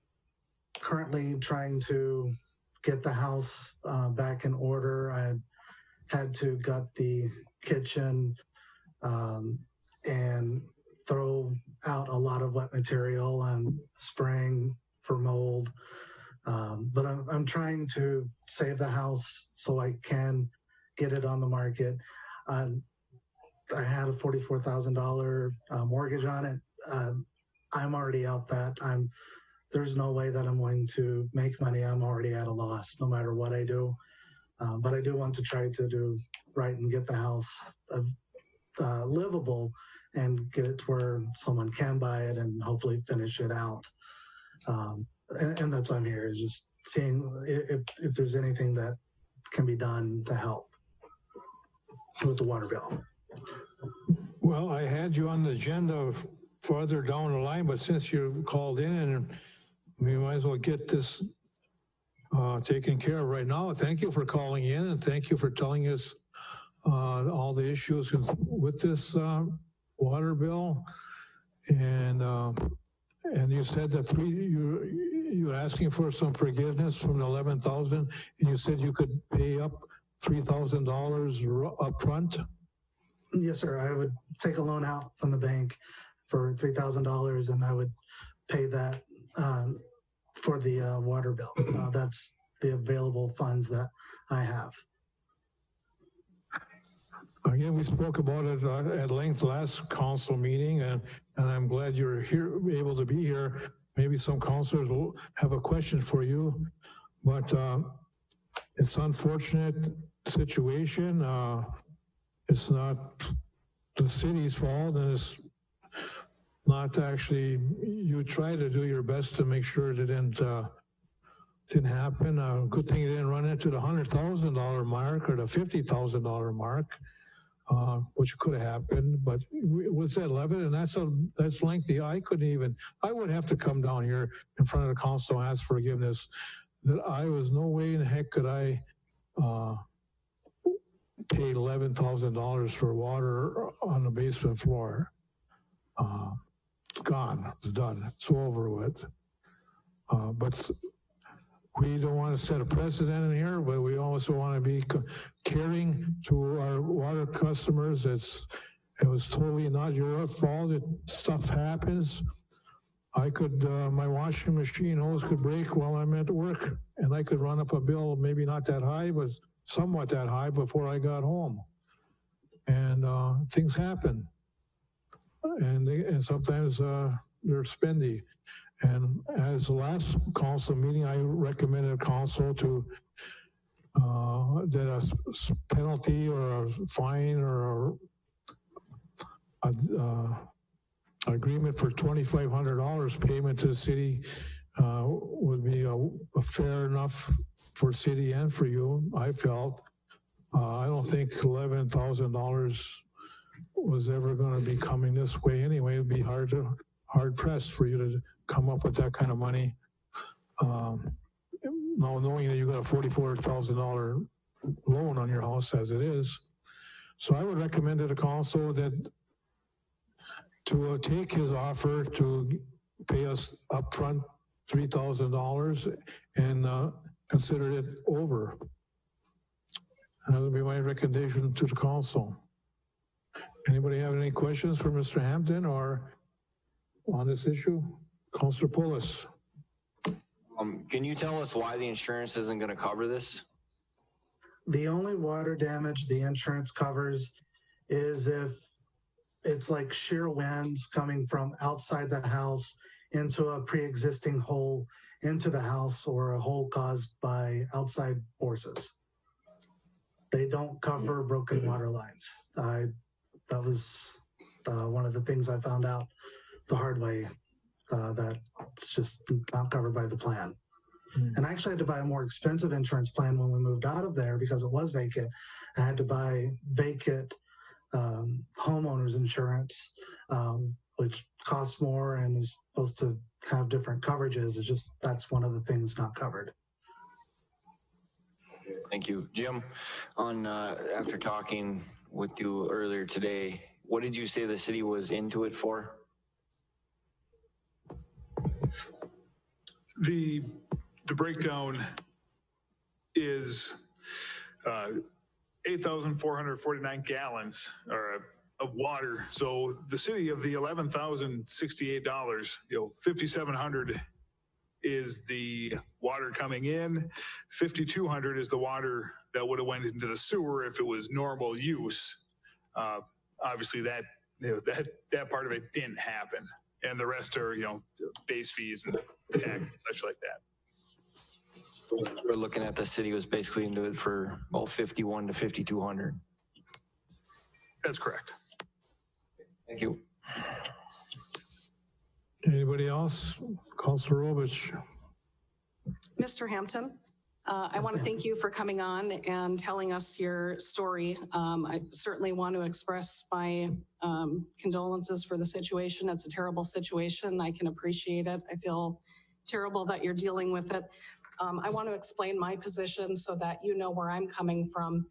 currently trying to get the house back in order. I had to gut the kitchen and throw out a lot of wet material and spraying for mold. But I'm trying to save the house so I can get it on the market. I had a $44,000 mortgage on it. I'm already out that. There's no way that I'm going to make money. I'm already at a loss no matter what I do. But I do want to try to do right and get the house livable and get it to where someone can buy it and hopefully finish it out. And that's why I'm here, is just seeing if there's anything that can be done to help with the water bill. Well, I had you on the agenda farther down the line, but since you called in, and we might as well get this taken care of right now. Thank you for calling in, and thank you for telling us all the issues with this water bill. And you said that you were asking for some forgiveness from the 11,000, and you said you could pay up $3,000 up front. Yes, sir. I would take a loan out from the bank for $3,000, and I would pay that for the water bill. That's the available funds that I have. Again, we spoke about it at length last council meeting, and I'm glad you're here, able to be here. Maybe some councilors will have a question for you, but it's an unfortunate situation. It's not the city's fault, and it's not actually, you try to do your best to make sure it didn't happen. Good thing you didn't run into the $100,000 mark or the $50,000 mark, which could have happened, but it was at 11, and that's lengthy. I would have to come down here in front of the council and ask forgiveness that I was no way in the heck could I pay $11,000 for water on the basement floor. It's gone, it's done, it's over with. But we don't want to set a precedent in here, but we also want to be caring to our water customers. It was totally not your fault. Stuff happens. My washing machine hose could break while I'm at work, and I could run up a bill, maybe not that high, but somewhat that high before I got home. And things happen. And sometimes they're spendy. And as the last council meeting, I recommended council to that a penalty or a fine or a agreement for $2,500 payment to the city would be a fair enough for city and for you, I felt. I don't think $11,000 was ever going to be coming this way anyway. It'd be hard pressed for you to come up with that kind of money. Now knowing that you got a $44,000 loan on your house as it is. So I would recommend to the council that to take his offer to pay us upfront $3,000 and consider it over. And that would be my recommendation to the council. Anybody have any questions for Mr. Hampton or on this issue? Councilor Poulos. Can you tell us why the insurance isn't going to cover this? The only water damage the insurance covers is if it's like shear winds coming from outside the house into a pre-existing hole into the house, or a hole caused by outside forces. They don't cover broken water lines. That was one of the things I found out the hard way, that it's just not covered by the plan. And I actually had to buy a more expensive insurance plan when we moved out of there because it was vacant. I had to buy vacant homeowners insurance, which costs more and is supposed to have different coverages. It's just, that's one of the things not covered. Thank you. Jim, on, after talking with you earlier today, what did you say the city was into it for? The breakdown is 8,449 gallons of water. So the city of the $11,068, $5,700 is the water coming in. 5,200 is the water that would have went into the sewer if it was normal use. Obviously that part of it didn't happen. And the rest are, base fees and tax and such like that. We're looking at the city was basically into it for about 51 to 5,200. That's correct. Thank you. Anybody else? Councilor Robich. Mr. Hampton, I want to thank you for coming on and telling us your story. I certainly want to express my condolences for the situation. It's a terrible situation. I can appreciate it. I feel terrible that you're dealing with it. I want to explain my position so that you know where I'm coming from.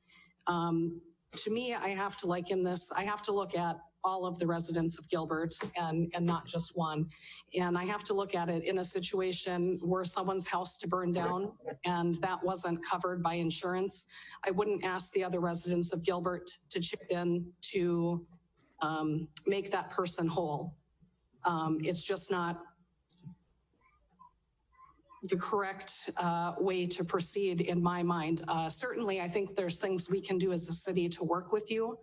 To me, I have to liken this, I have to look at all of the residents of Gilbert and not just one. And I have to look at it in a situation where someone's house to burn down and that wasn't covered by insurance. I wouldn't ask the other residents of Gilbert to chip in to make that person whole. It's just not the correct way to proceed in my mind. Certainly, I think there's things we can do as a city to work with you.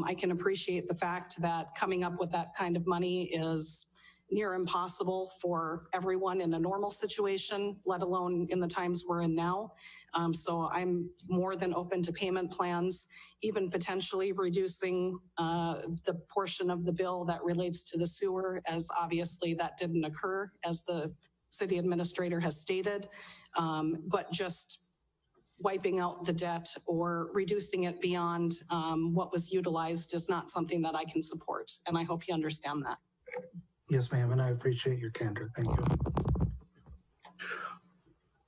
I can appreciate the fact that coming up with that kind of money is near impossible for everyone in a normal situation, let alone in the times we're in now. So I'm more than open to payment plans, even potentially reducing the portion of the bill that relates to the sewer, as obviously that didn't occur as the city administrator has stated, but just wiping out the debt or reducing it beyond what was utilized is not something that I can support. And I hope you understand that. Yes, ma'am, and I appreciate your candor. Thank you.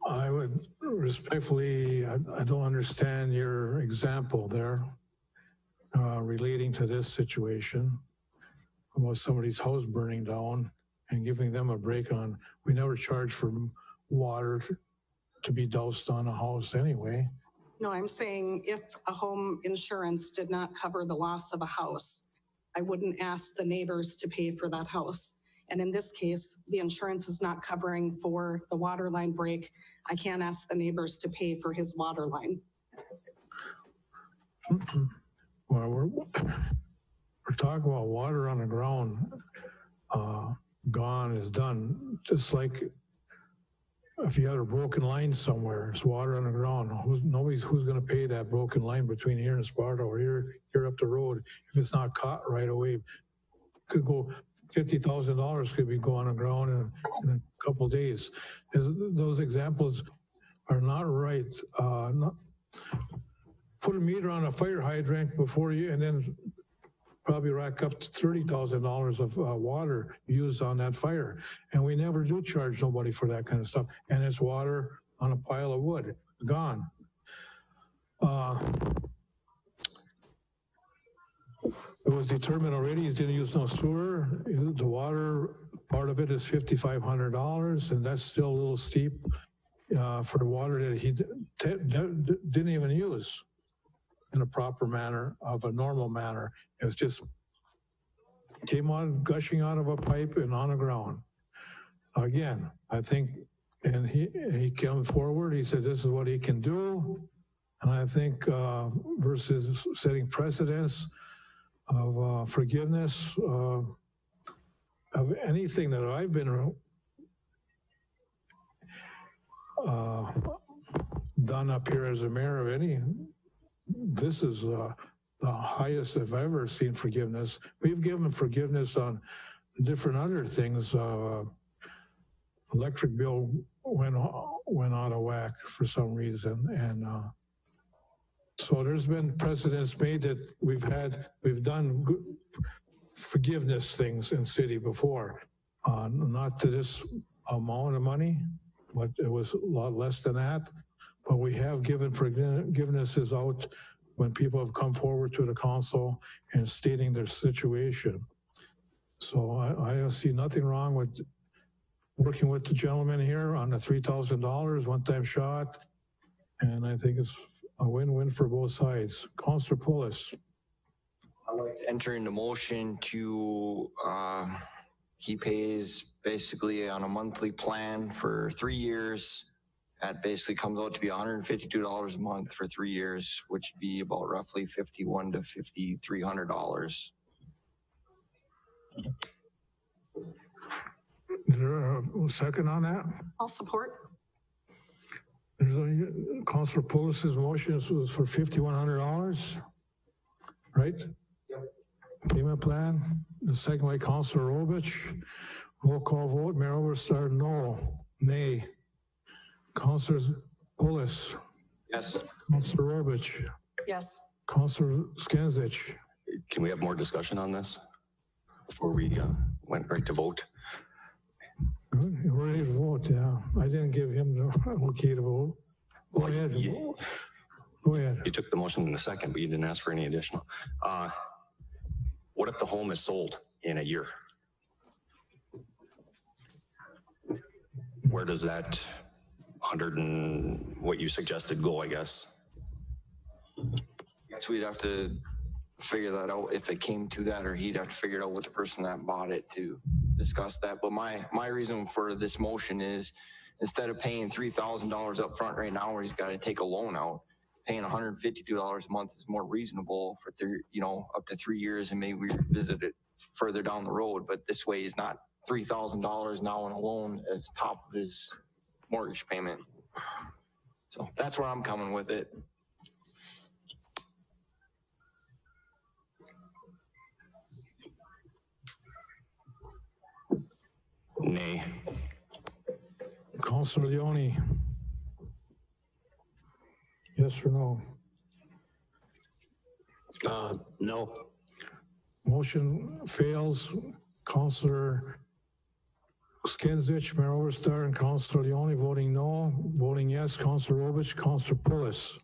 I would respectfully, I don't understand your example there relating to this situation about somebody's house burning down and giving them a break on, we never charge for water to be doused on a house anyway. No, I'm saying if a home insurance did not cover the loss of a house, I wouldn't ask the neighbors to pay for that house. And in this case, the insurance is not covering for the water line break. I can't ask the neighbors to pay for his water line. Well, we're talking about water on the ground. Gone is done. Just like if you had a broken line somewhere, there's water on the ground. Who's going to pay that broken line between here and Sparta or here up the road if it's not caught right away? Could go $50,000 could be going on the ground in a couple of days. Those examples are not right. Put a meter on a fire hydrant before you, and then probably rack up to $30,000 of water used on that fire. And we never do charge nobody for that kind of stuff. And it's water on a pile of wood, gone. It was determined already, he didn't use no sewer. The water, part of it is $5,500, and that's still a little steep for the water that he didn't even use in a proper manner, of a normal manner. It was just came on gushing out of a pipe and on the ground. Again, I think, and he came forward, he said this is what he can do. And I think versus setting precedents of forgiveness of anything that I've been done up here as a mayor of any, this is the highest I've ever seen forgiveness. We've given forgiveness on different other things. Electric bill went out of whack for some reason, and so there's been precedents made that we've done good forgiveness things in city before, not to this amount of money, but it was a lot less than that. but we have given forgivenesses out when people have come forward to the council and stating their situation. So I see nothing wrong with working with the gentleman here on the $3,000 one-time shot. And I think it's a win-win for both sides. Councilor Poulos. I'd like to enter into motion to, he pays basically on a monthly plan for 3 years. That basically comes out to be $152 a month for 3 years, which would be about roughly $5,100 to $5,300. Is there a second on that? I'll support. There's a, Councilor Poulos' motion was for $5,100, right? Yep. Payment plan, the second by Councilor Robich. Roll call vote, Mayor Oberstar, no. Nay. Councilor Poulos. Yes. Councilor Robich. Yes. Councilor Skinsich. Can we have more discussion on this before we went right to vote? Good, you're ready to vote, yeah. I didn't give him the okay to vote. Go ahead. Go ahead. You took the motion in a second, but you didn't ask for any additional. What if the home is sold in a year? Where does that 100 and what you suggested go, I guess? Guess we'd have to figure that out if it came to that, or he'd have to figure it out with the person that bought it to discuss that. But my reason for this motion is, instead of paying $3,000 up front right now where he's got to take a loan out, paying $152 a month is more reasonable for up to 3 years, and maybe we revisit it further down the road. But this way he's not $3,000 now in a loan as top of his mortgage payment. So that's where I'm coming with it. Nay. Councilor Leone. Yes or no? No. Motion fails. Councilor Skinsich, Mayor Oberstar, and Councilor Leone voting no. Voting yes, Councilor Robich, Councilor Poulos.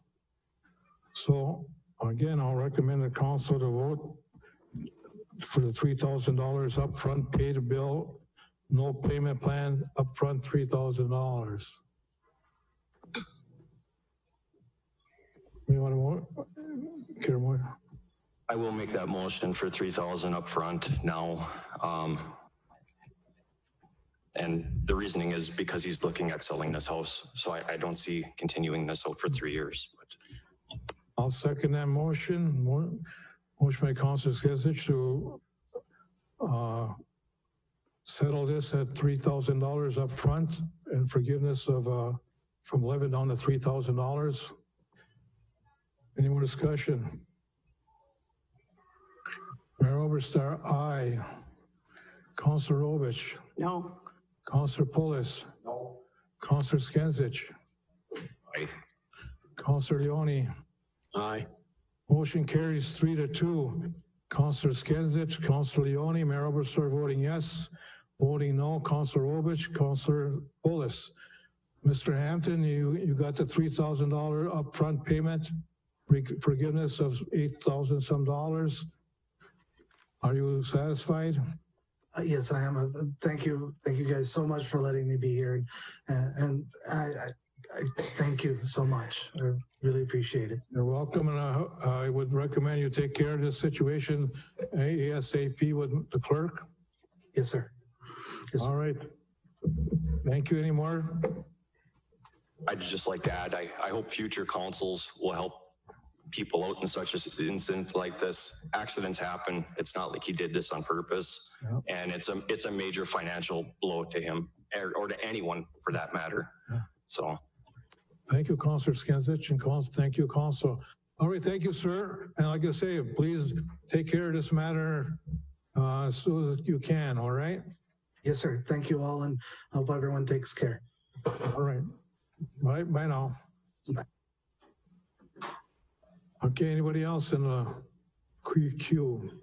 So again, I'll recommend the council to vote for the $3,000 upfront pay to bill, no payment plan, upfront $3,000. You want to more? Care more? I will make that motion for 3,000 up front now. And the reasoning is because he's looking at selling this house. So I don't see continuing this out for 3 years. But I'll second that motion. Motion by Councilor Skinsich to settle this at $3,000 up front and forgiveness of from 11 down to $3,000. Any more discussion? Mayor Oberstar, aye. Councilor Robich. No. Councilor Poulos. No. Councilor Skinsich. Aye. Councilor Leone. Aye. Motion carries 3-2. Councilor Skinsich, Councilor Leone, Mayor Oberstar voting yes. Voting no, Councilor Robich, Councilor Poulos. Mr. Hampton, you got the $3,000 upfront payment, forgiveness of $8,000 some dollars. Are you satisfied? Yes, I am. Thank you guys so much for letting me be here, and I thank you so much. I really appreciate it. You're welcome, and I would recommend you take care of this situation ASAP with the clerk. Yes, sir. Yes, sir. All right. Thank you. Any more? I'd just like to add, I hope future councils will help people out in such an incident like this. Accidents happen. It's not like he did this on purpose. Yep. And it's a major financial blow to him or to anyone for that matter. Yeah. So. Thank you, Councilor Skinsich, and thank you, Council. All right, thank you, sir. And like I say, please take care of this matter as soon as you can, all right? Yes, sir. Thank you all, and I hope everyone takes care. All right. Bye now. Bye. Okay, anybody else in the queue?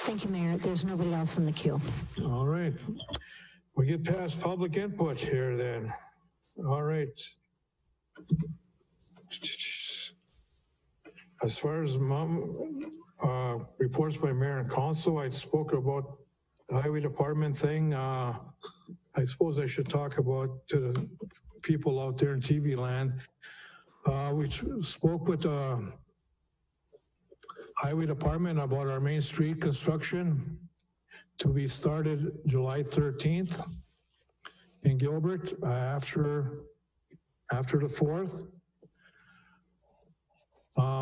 Thank you, Mayor. There's nobody else in the queue. All right. We get past public input here then. All right. As far as reports by mayor and council, I spoke about the highway department thing. I suppose I should talk about to the people out there in TV land. We spoke with the highway department about our Main Street construction to be started July 13th in Gilbert after the 4th.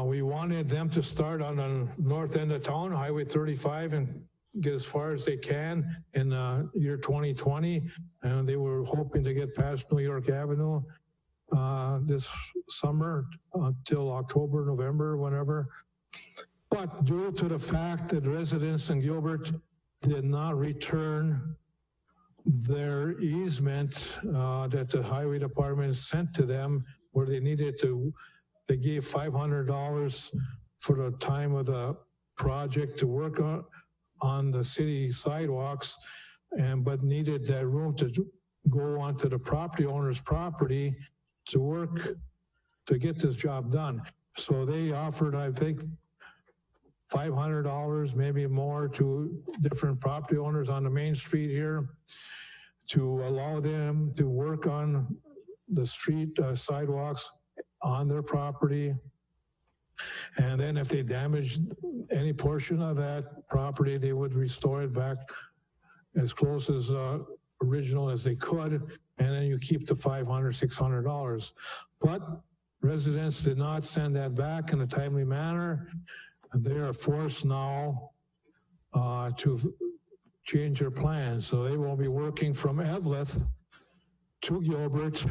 We wanted them to start on the north end of town, Highway 35, and get as far as they can in year 2020. And they were hoping to get past New York Avenue this summer until October, November, whenever. But due to the fact that residents in Gilbert did not return their easement that the highway department sent to them where they needed to, they gave $500 for the time of the project to work on the city sidewalks, but needed that room to go onto the property owner's property to work to get this job done. So they offered, I think, $500, maybe more, to different property owners on the main street here to allow them to work on the street sidewalks on their property. And then if they damaged any portion of that property, they would restore it back as close as original as they could. And then you keep the $500, $600. But residents did not send that back in a timely manner. And they are forced now to change their plans. So they will be working from Eveleth to Gilbert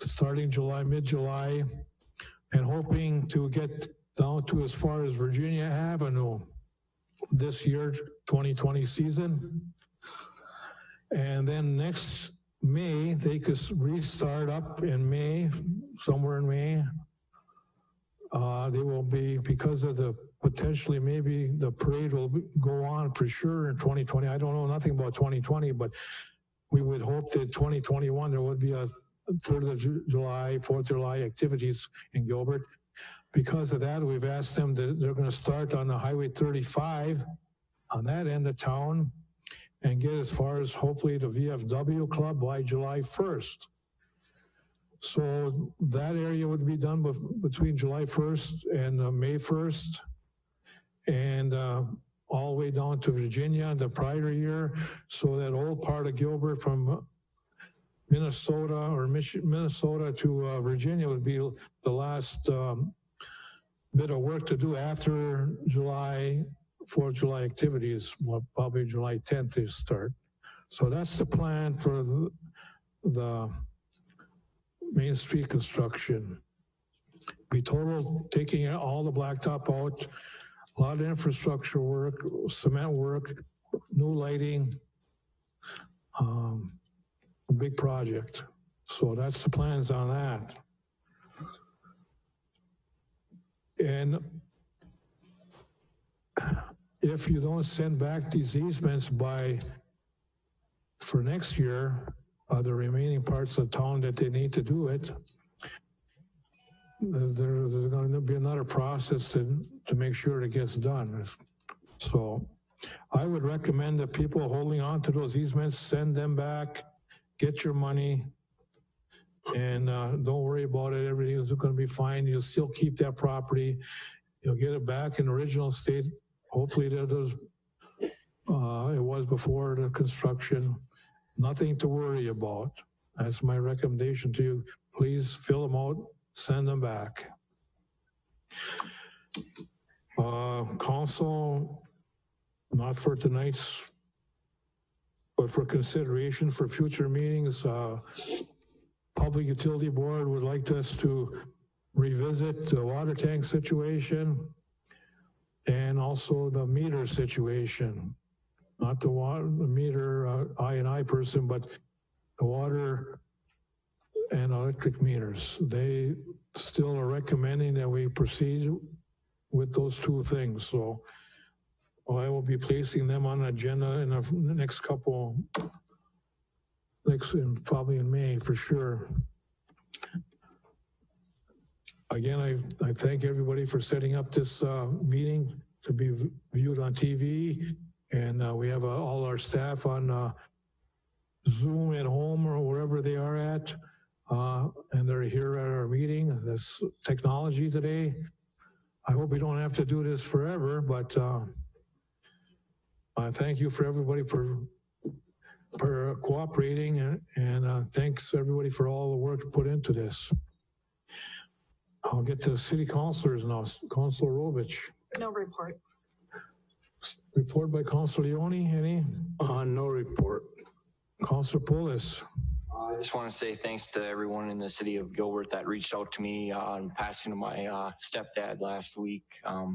starting July, mid-July, and hoping to get down to as far as Virginia Avenue this year, 2020 season. And then next May, they could restart up in May, somewhere in May. They will be, because of the potentially maybe the parade will go on for sure in 2020. I don't know nothing about 2020, but we would hope that 2021 there would be a 3rd of July, 4th of July activities in Gilbert. Because of that, we've asked them that they're going to start on the Highway 35 on that end of town and get as far as hopefully the VFW club by July 1st. So that area would be done between July 1st and May 1st, and all the way down to Virginia the prior year. So that old part of Gilbert from Minnesota or Minnesota to Virginia would be the last bit of work to do after July, 4th of July activities, well, probably July 10th to start. So that's the plan for the Main Street construction. Be total taking all the blacktop out, a lot of infrastructure work, cement work, new lighting, a big project. So that's the plans on that. And if you don't send back these easements for next year, the remaining parts of town that they need to do it, there's going to be another process to make sure it gets done. So I would recommend that people holding on to those easements, send them back, get your money, and don't worry about it. Everything is going to be fine. You'll still keep that property. You'll get it back in original state. Hopefully it was before the construction. Nothing to worry about. That's my recommendation to you. Please fill them out, send them back. Council, not for tonight's, but for consideration for future meetings, Public Utility Board would like us to revisit the water tank situation and also the meter situation. Not the meter I&I person, but the water and electric meters. They still are recommending that we proceed with those two things. So I will be placing them on the agenda in the next couple, probably in May for sure. Again, I thank everybody for setting up this meeting to be viewed on TV. And we have all our staff on Zoom at home or wherever they are at. And they're here at our meeting. This technology today. I hope we don't have to do this forever, but thank you for everybody for cooperating, and thanks everybody for all the work put into this. I'll get to the city councilors now. Councilor Rovich. No report. Report by Councilor Leone, any? No report. Councilor Poulos. I just want to say thanks to everyone in the city of Gilbert that reached out to me on passing of my stepdad last week. I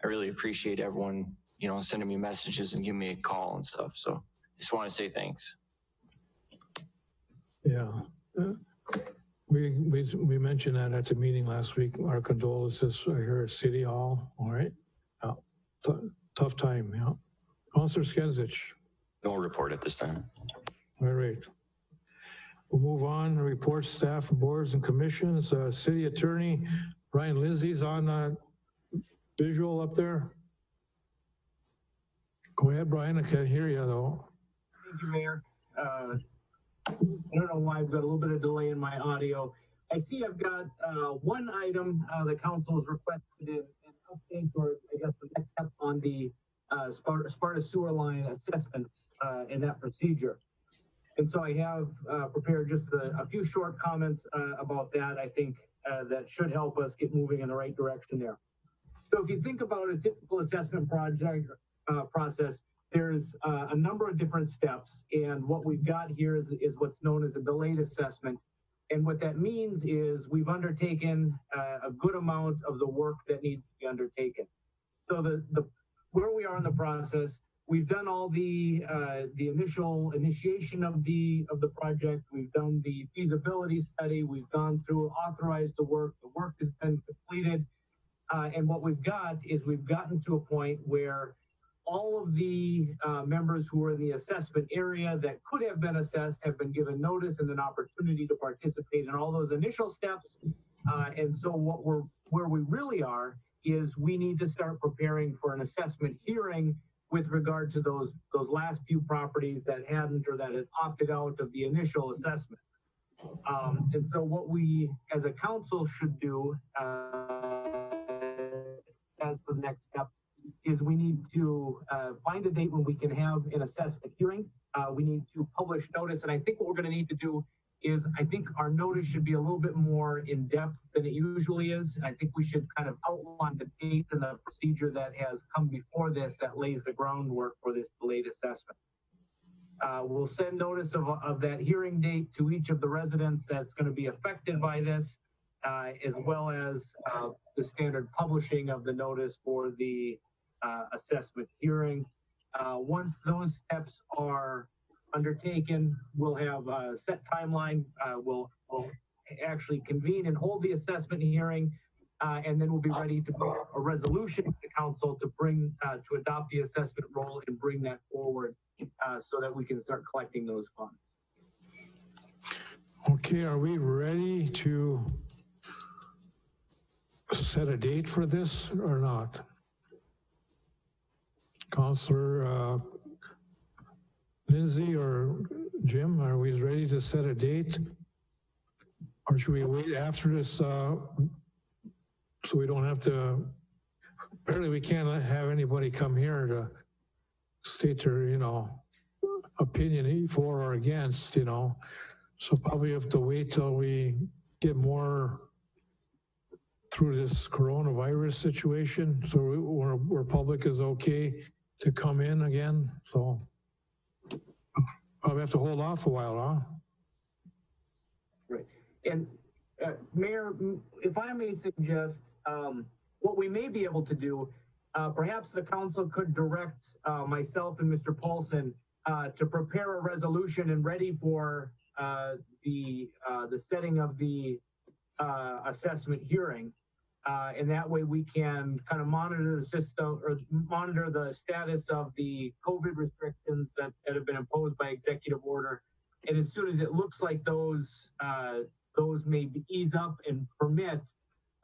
really appreciate everyone, sending me messages and giving me a call and stuff. So just want to say thanks. Yeah. We mentioned that at the meeting last week. Our condolences here at City Hall. All right. Tough time. Yeah. Councilor Skenzich. No report at this time. All right. We'll move on. Reports, staff, boards, and commissions. City Attorney Brian Lindsay's on visual up there. Go ahead, Brian. I can't hear you though. Thank you, Mayor. I don't know why I've got a little bit of delay in my audio. I see I've got one item the council has requested an update, or I guess the next step on the Sparta sewer line assessments and that procedure. And so I have prepared just a few short comments about that. I think that should help us get moving in the right direction there. So if you think about a typical assessment project process, there's a number of different steps. And what we've got here is what's known as a delayed assessment. And what that means is we've undertaken a good amount of the work that needs to be undertaken. So where we are in the process, we've done all the initial initiation of the project. We've done the feasibility study. We've gone through, authorized the work. The work has been completed. And what we've got is we've gotten to a point where all of the members who were in the assessment area that could have been assessed have been given notice and an opportunity to participate in all those initial steps. And so where we really are is we need to start preparing for an assessment hearing with regard to those last few properties that hadn't or that had opted out of the initial assessment. And so what we as a council should do as the next step is we need to find a date when we can have an assessment hearing. We need to publish notice. And I think what we're going to need to do is I think our notice should be a little bit more in depth than it usually is. I think we should kind of outline the dates and the procedure that has come before this that lays the groundwork for this delayed assessment. We'll send notice of that hearing date to each of the residents that's going to be affected by this, as well as the standard publishing of the notice for the assessment hearing. Once those steps are undertaken, we'll have a set timeline. We'll actually convene and hold the assessment hearing, and then we'll be ready to bring a resolution to the council to bring to adopt the assessment roll and bring that forward so that we can start collecting those funds. Okay, are we ready to set a date for this or not? Councilor Lindsay or Jim, are we ready to set a date? Or should we wait after this so we don't have to, apparently we can't have anybody come here to state their, opinion for or against, So probably have to wait till we get more through this coronavirus situation, so where public is okay to come in again. So probably have to hold off a while, huh? Right. And Mayor, if I may suggest, what we may be able to do, perhaps the council could direct myself and Mr. Paulson to prepare a resolution and ready for the setting of the assessment hearing. And that way we can kind of monitor the system or monitor the status of the COVID restrictions that have been imposed by executive order. And as soon as it looks like those those may ease up and permit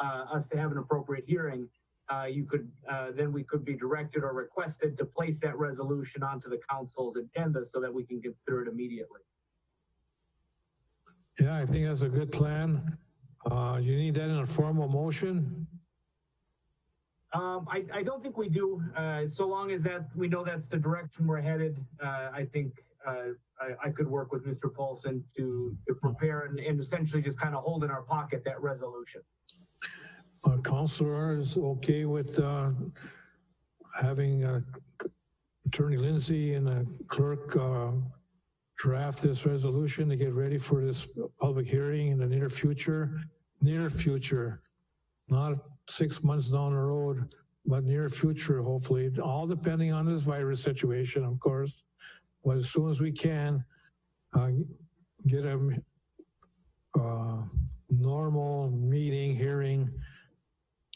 us to have an appropriate hearing, then we could be directed or requested to place that resolution onto the council's agenda so that we can consider it immediately. Yeah, I think that's a good plan. You need that in a formal motion? I don't think we do. So long as that we know that's the direction we're headed, I think I could work with Mr. Paulson to prepare and essentially just kind of hold in our pocket that resolution. Counselor is okay with having Attorney Lindsay and the clerk draft this resolution to get ready for this public hearing in the near future, not 6 months down the road, but near future, hopefully, all depending on this virus situation, of course. But as soon as we can, get a normal meeting, hearing,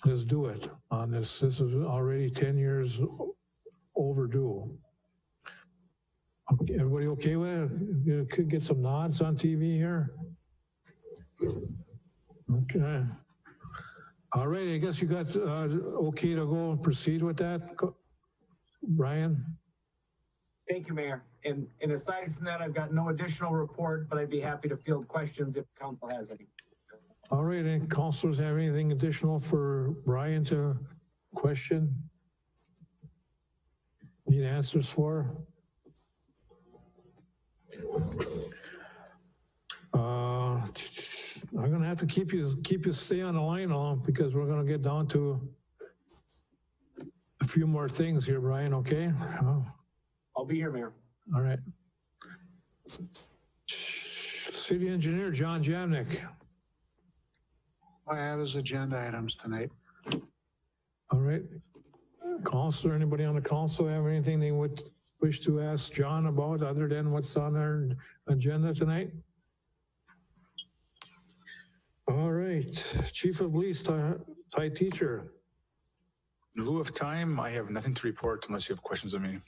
let's do it on this. This is already 10 years overdue. Okay, everybody okay with it? You could get some nods on TV here. Okay. All right, I guess you got okay to go and proceed with that, Brian? Thank you, Mayor. And aside from that, I've got no additional report, but I'd be happy to field questions if the council has any. All right, any councilors have anything additional for Brian to question? Need answers for? I'm gonna have to keep you stay on the line long because we're gonna get down to a few more things here, Brian, okay? I'll be here, Mayor. All right. City Engineer, John Jamnick. I have his agenda items tonight. All right. Councilor, anybody on the council have anything they would wish to ask John about other than what's on our agenda tonight? All right. Chief of Police, Ty Teacher. In lieu of time, I have nothing to report unless you have questions of me.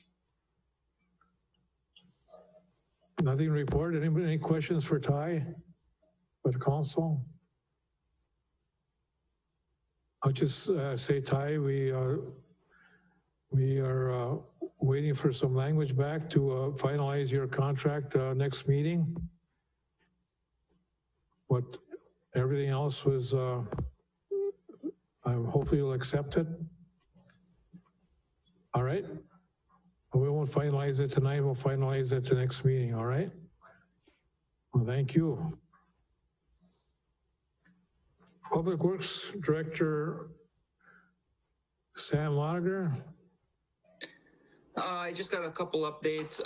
Nothing to report. Anybody, any questions for Ty? For the council? I'll just say, Ty, we are waiting for some language back to finalize your contract next meeting. What everything else was, hopefully you'll accept it. All right. We won't finalize it tonight. We'll finalize it at the next meeting. All right. Well, thank you. Public Works Director Sam Lotiger. I just got a couple updates.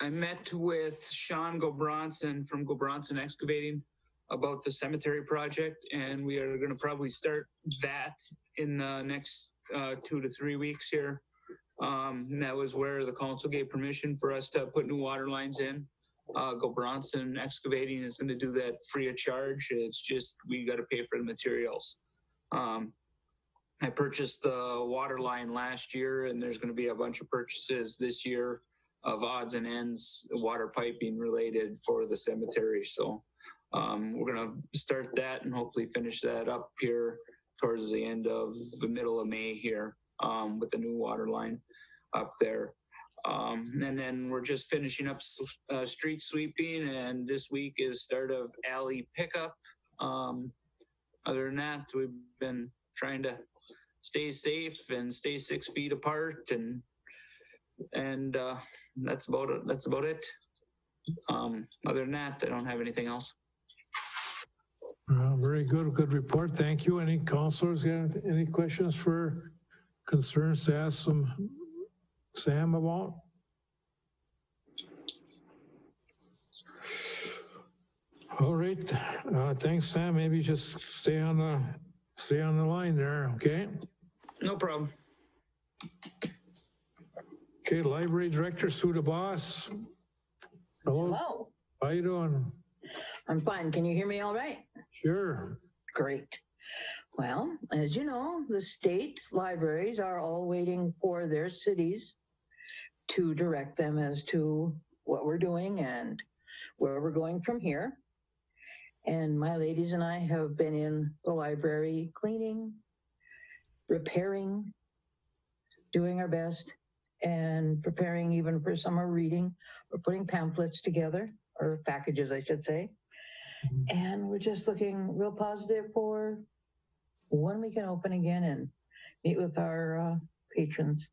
I met with Sean Gobronson from Gobronson Excavating about the cemetery project, and we are going to probably start that in the next 2 to 3 weeks here. And that was where the council gave permission for us to put new water lines in. Gobronson Excavating is going to do that free of charge. It's just we got to pay for the materials. I purchased the water line last year, and there's going to be a bunch of purchases this year of odds and ends, water piping related for the cemetery. So we're going to start that and hopefully finish that up here towards the end of the middle of May here with the new water line up there. And then we're just finishing up street sweeping, and this week is start of alley pickup. Other than that, we've been trying to stay safe and stay 6 feet apart, and that's about it. That's about it. Other than that, I don't have anything else. Very good, good report. Thank you. Any councilors have any questions for concerns to ask Sam about? All right. Thanks, Sam. Maybe just stay on the line there, okay? No problem. Okay, Library Director Sue DeBoss. Hello. Hello. How you doing? I'm fine. Can you hear me all right? Sure. Great. Well, as you know, the state libraries are all waiting for their cities to direct them as to what we're doing and where we're going from here. And my ladies and I have been in the library cleaning, repairing, doing our best, and preparing even for summer reading. We're putting pamphlets together, or packages, I should say. And we're just looking real positive for when we can open again and meet with our patrons.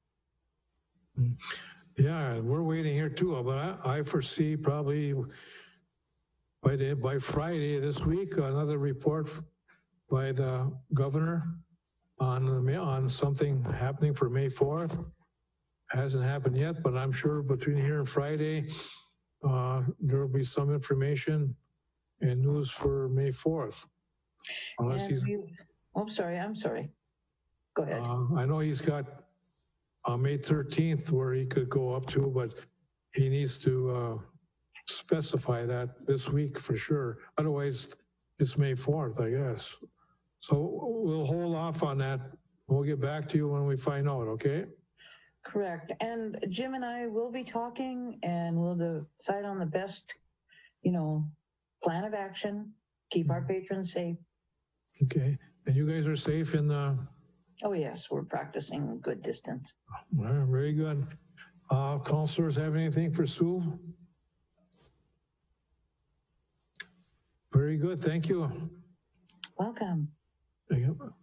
Yeah, we're waiting here too, but I foresee probably by Friday this week, another report by the governor on something happening for May 4th. Hasn't happened yet, but I'm sure between here and Friday, there will be some information and news for May 4th. Unless he's, I'm sorry. Go ahead. I know he's got May 13th where he could go up to, but he needs to specify that this week for sure. Otherwise, it's May 4th, I guess. So we'll hold off on that. We'll get back to you when we find out, okay? Correct. And Jim and I will be talking and we'll decide on the best, plan of action, keep our patrons safe. Okay. And you guys are safe in the... Oh, yes, we're practicing good distance. Well, very good. Counselors have anything for Sue? Very good. Thank you. Welcome. Thank you.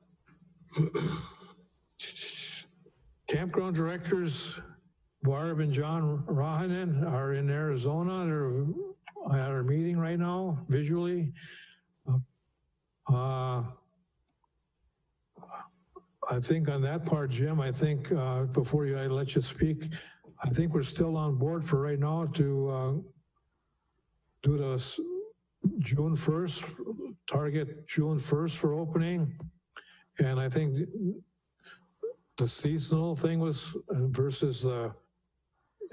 Campground directors, Barb and John Rahanen are in Arizona. They're at our meeting right now, visually. I think on that part, Jim, I think before I let you speak, I think we're still on board for right now to do the June 1st, target June 1st for opening. And I think the seasonal thing was versus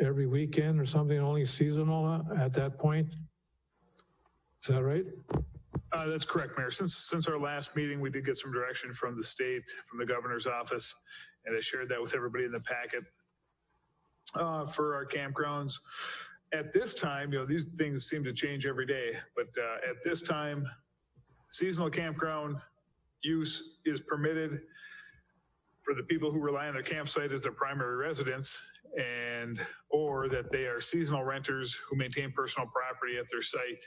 every weekend or something, only seasonal at that point. Is that right? That's correct, Mayor. Since our last meeting, we did get some direction from the state, from the governor's office, and I shared that with everybody in the packet for our campgrounds. At this time, these things seem to change every day, but at this time, seasonal campground use is permitted for the people who rely on their campsite as their primary residence, or that they are seasonal renters who maintain personal property at their site.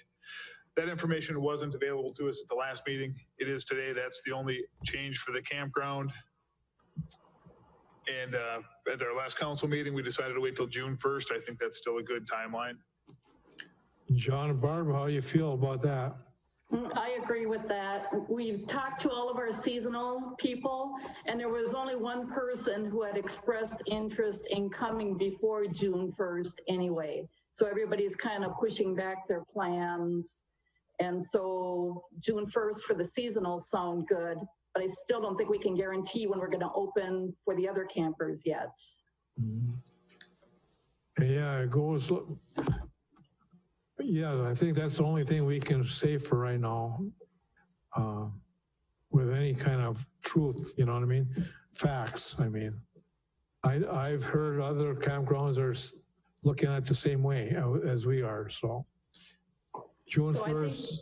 That information wasn't available to us at the last meeting. It is today. That's the only change for the campground. And at our last council meeting, we decided to wait till June 1st. I think that's still a good timeline. John and Barb, how do you feel about that? I agree with that. We've talked to all of our seasonal people, and there was only one person who had expressed interest in coming before June 1st anyway. So everybody's kind of pushing back their plans. And so June 1st for the seasonals sound good, but I still don't think we can guarantee when we're going to open for the other campers yet. Yeah, it goes. Yeah, I think that's the only thing we can say for right now, with any kind of truth, you know what I mean? Facts, I mean. I've heard other campgrounds are looking at it the same way as we are, so. June 1st.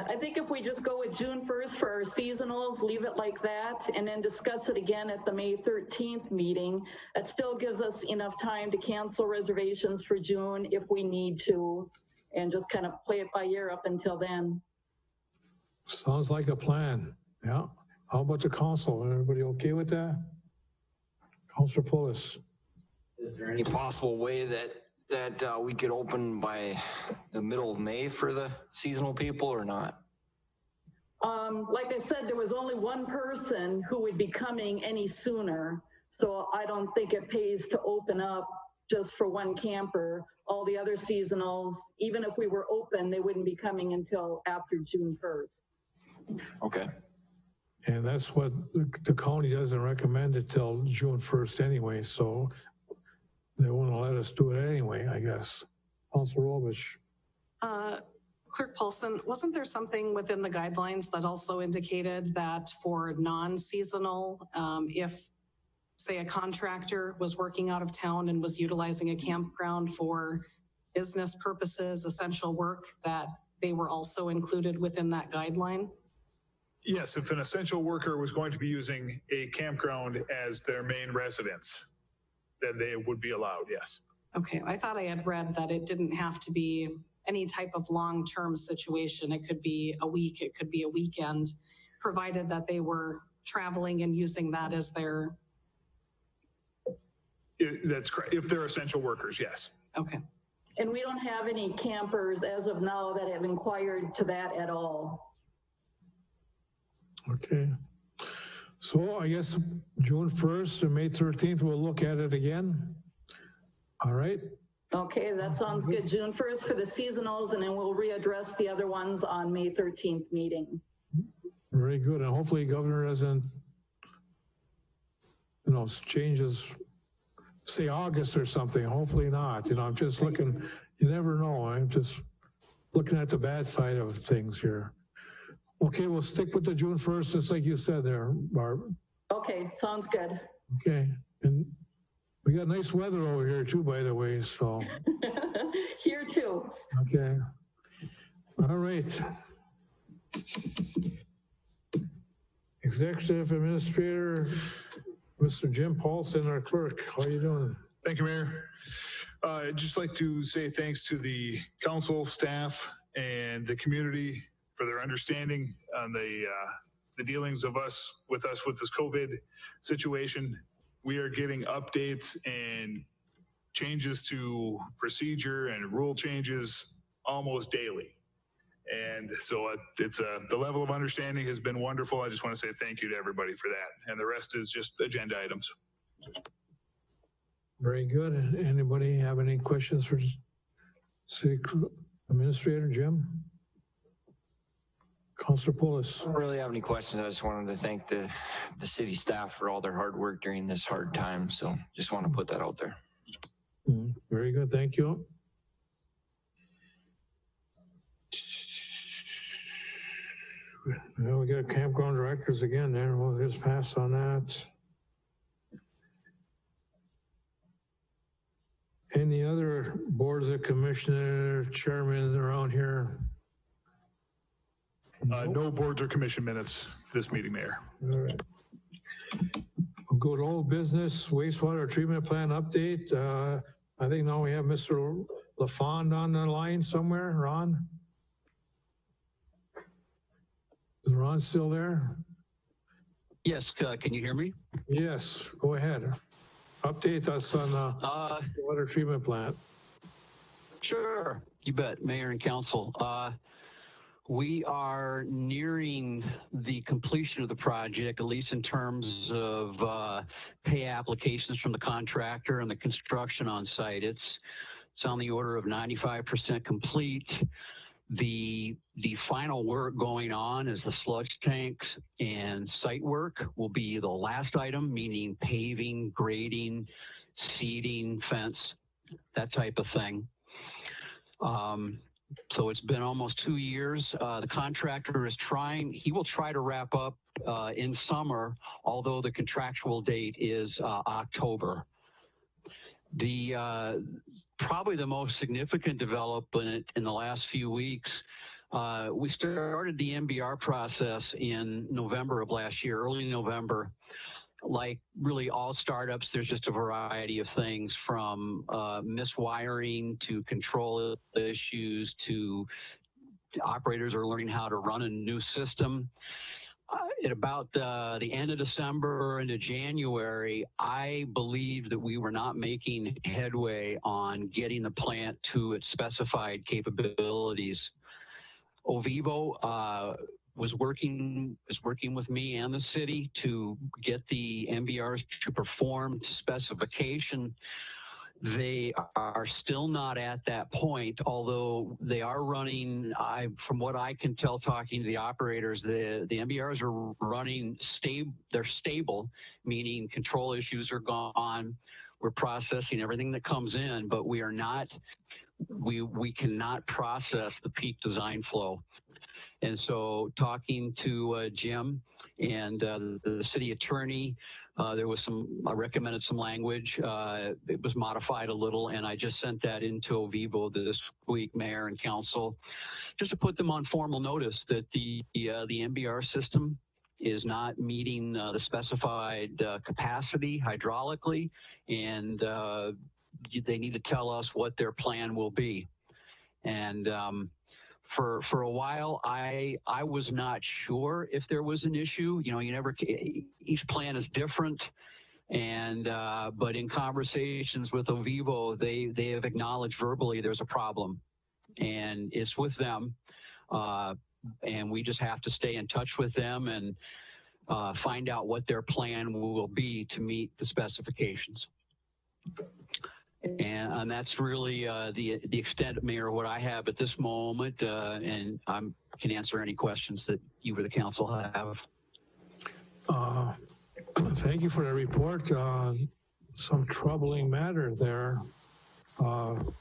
I think if we just go with June 1st for our seasonals, leave it like that, and then discuss it again at the May 13th meeting, that still gives us enough time to cancel reservations for June if we need to, and just kind of play it by ear up until then. Sounds like a plan, yeah. How about the council? Everybody okay with that? Councilor Poulos. Is there any possible way that we could open by the middle of May for the seasonal people or not? Like I said, there was only one person who would be coming any sooner. So I don't think it pays to open up just for one camper. All the other seasonals, even if we were open, they wouldn't be coming until after June 1st. Okay. And that's what the county doesn't recommend it till June 1st anyway, so they won't let us do it anyway, I guess. Councilor Rovich. Clerk Paulson, wasn't there something within the guidelines that also indicated that for non-seasonal, if, say, a contractor was working out of town and was utilizing a campground for business purposes, essential work, that they were also included within that guideline? Yes, if an essential worker was going to be using a campground as their main residence, then they would be allowed, yes. Okay, I thought I had read that it didn't have to be any type of long-term situation. It could be a week, it could be a weekend, provided that they were traveling and using that as their... That's correct. If they're essential workers, yes. Okay. And we don't have any campers as of now that have inquired to that at all. Okay. So I guess June 1st and May 13th, we'll look at it again. All right. Okay, that sounds good. June 1st for the seasonals, and then we'll readdress the other ones on May 13th meeting. Very good. And hopefully governor doesn't, changes, say August or something. Hopefully not. I'm just looking, you never know. I'm just looking at the bad side of things here. Okay, we'll stick with the June 1st, just like you said there, Barb. Okay, sounds good. Okay, and we got nice weather over here too, by the way, so. Here too. Okay. All right. Executive Administrator, Mr. Jim Paulson, our clerk. How are you doing? Thank you, Mayor. I'd just like to say thanks to the council, staff, and the community for their understanding on the dealings of us with this COVID situation. We are getting updates and changes to procedure and rule changes almost daily. And so the level of understanding has been wonderful. I just want to say thank you to everybody for that. And the rest is just agenda items. Very good. Anybody have any questions for City Administrator Jim? Councilor Poulos. I don't really have any questions. I just wanted to thank the city staff for all their hard work during this hard time. So just want to put that out there. Very good. Thank you. Well, we got campground directors again there. We'll just pass on that. Any other boards of commissioner chairmen around here? No boards or commission minutes this meeting, Mayor. All right. We'll go to old business, wastewater treatment plant update. I think now we have Mr. LaFond on the line somewhere. Ron? Is Ron still there? Yes, can you hear me? Yes, go ahead. Update us on the water treatment plant. Sure, you bet, Mayor and Council. We are nearing the completion of the project, at least in terms of pay applications from the contractor and the construction on site. It's on the order of 95% complete. The final work going on is the sludge tanks and site work will be the last item, meaning paving, grading, seeding, fence, that type of thing. So it's been almost 2 years. The contractor is he will try to wrap up in summer, although the contractual date is October. Probably the most significant development in the last few weeks, we started the MBR process in November of last year, early November. Like really all startups, there's just a variety of things from miswiring to control issues to operators are learning how to run a new system. At about the end of December into January, I believed that we were not making headway on getting the plant to its specified capabilities. Ovivo was working with me and the city to get the MBRs to perform to specification. They are still not at that point, although they are running, from what I can tell talking to the operators, the MBRs are running stable. They're stable, meaning control issues are gone. We're processing everything that comes in, but we are not, we cannot process the peak design flow. And so talking to Jim and the city attorney, I recommended some language. It was modified a little, and I just sent that into Ovivo this week, Mayor and Council, just to put them on formal notice that the MBR system is not meeting the specified capacity hydraulically, and they need to tell us what their plan will be. And for a while, I was not sure if there was an issue. You know, each plan is different. And, but in conversations with Ovivo, they have acknowledged verbally there's a problem, and it's with them. And we just have to stay in touch with them and find out what their plan will be to meet the specifications. And that's really the extent, Mayor, of what I have at this moment, and I can answer any questions that you or the council have. Thank you for the report. Some troubling matter there. And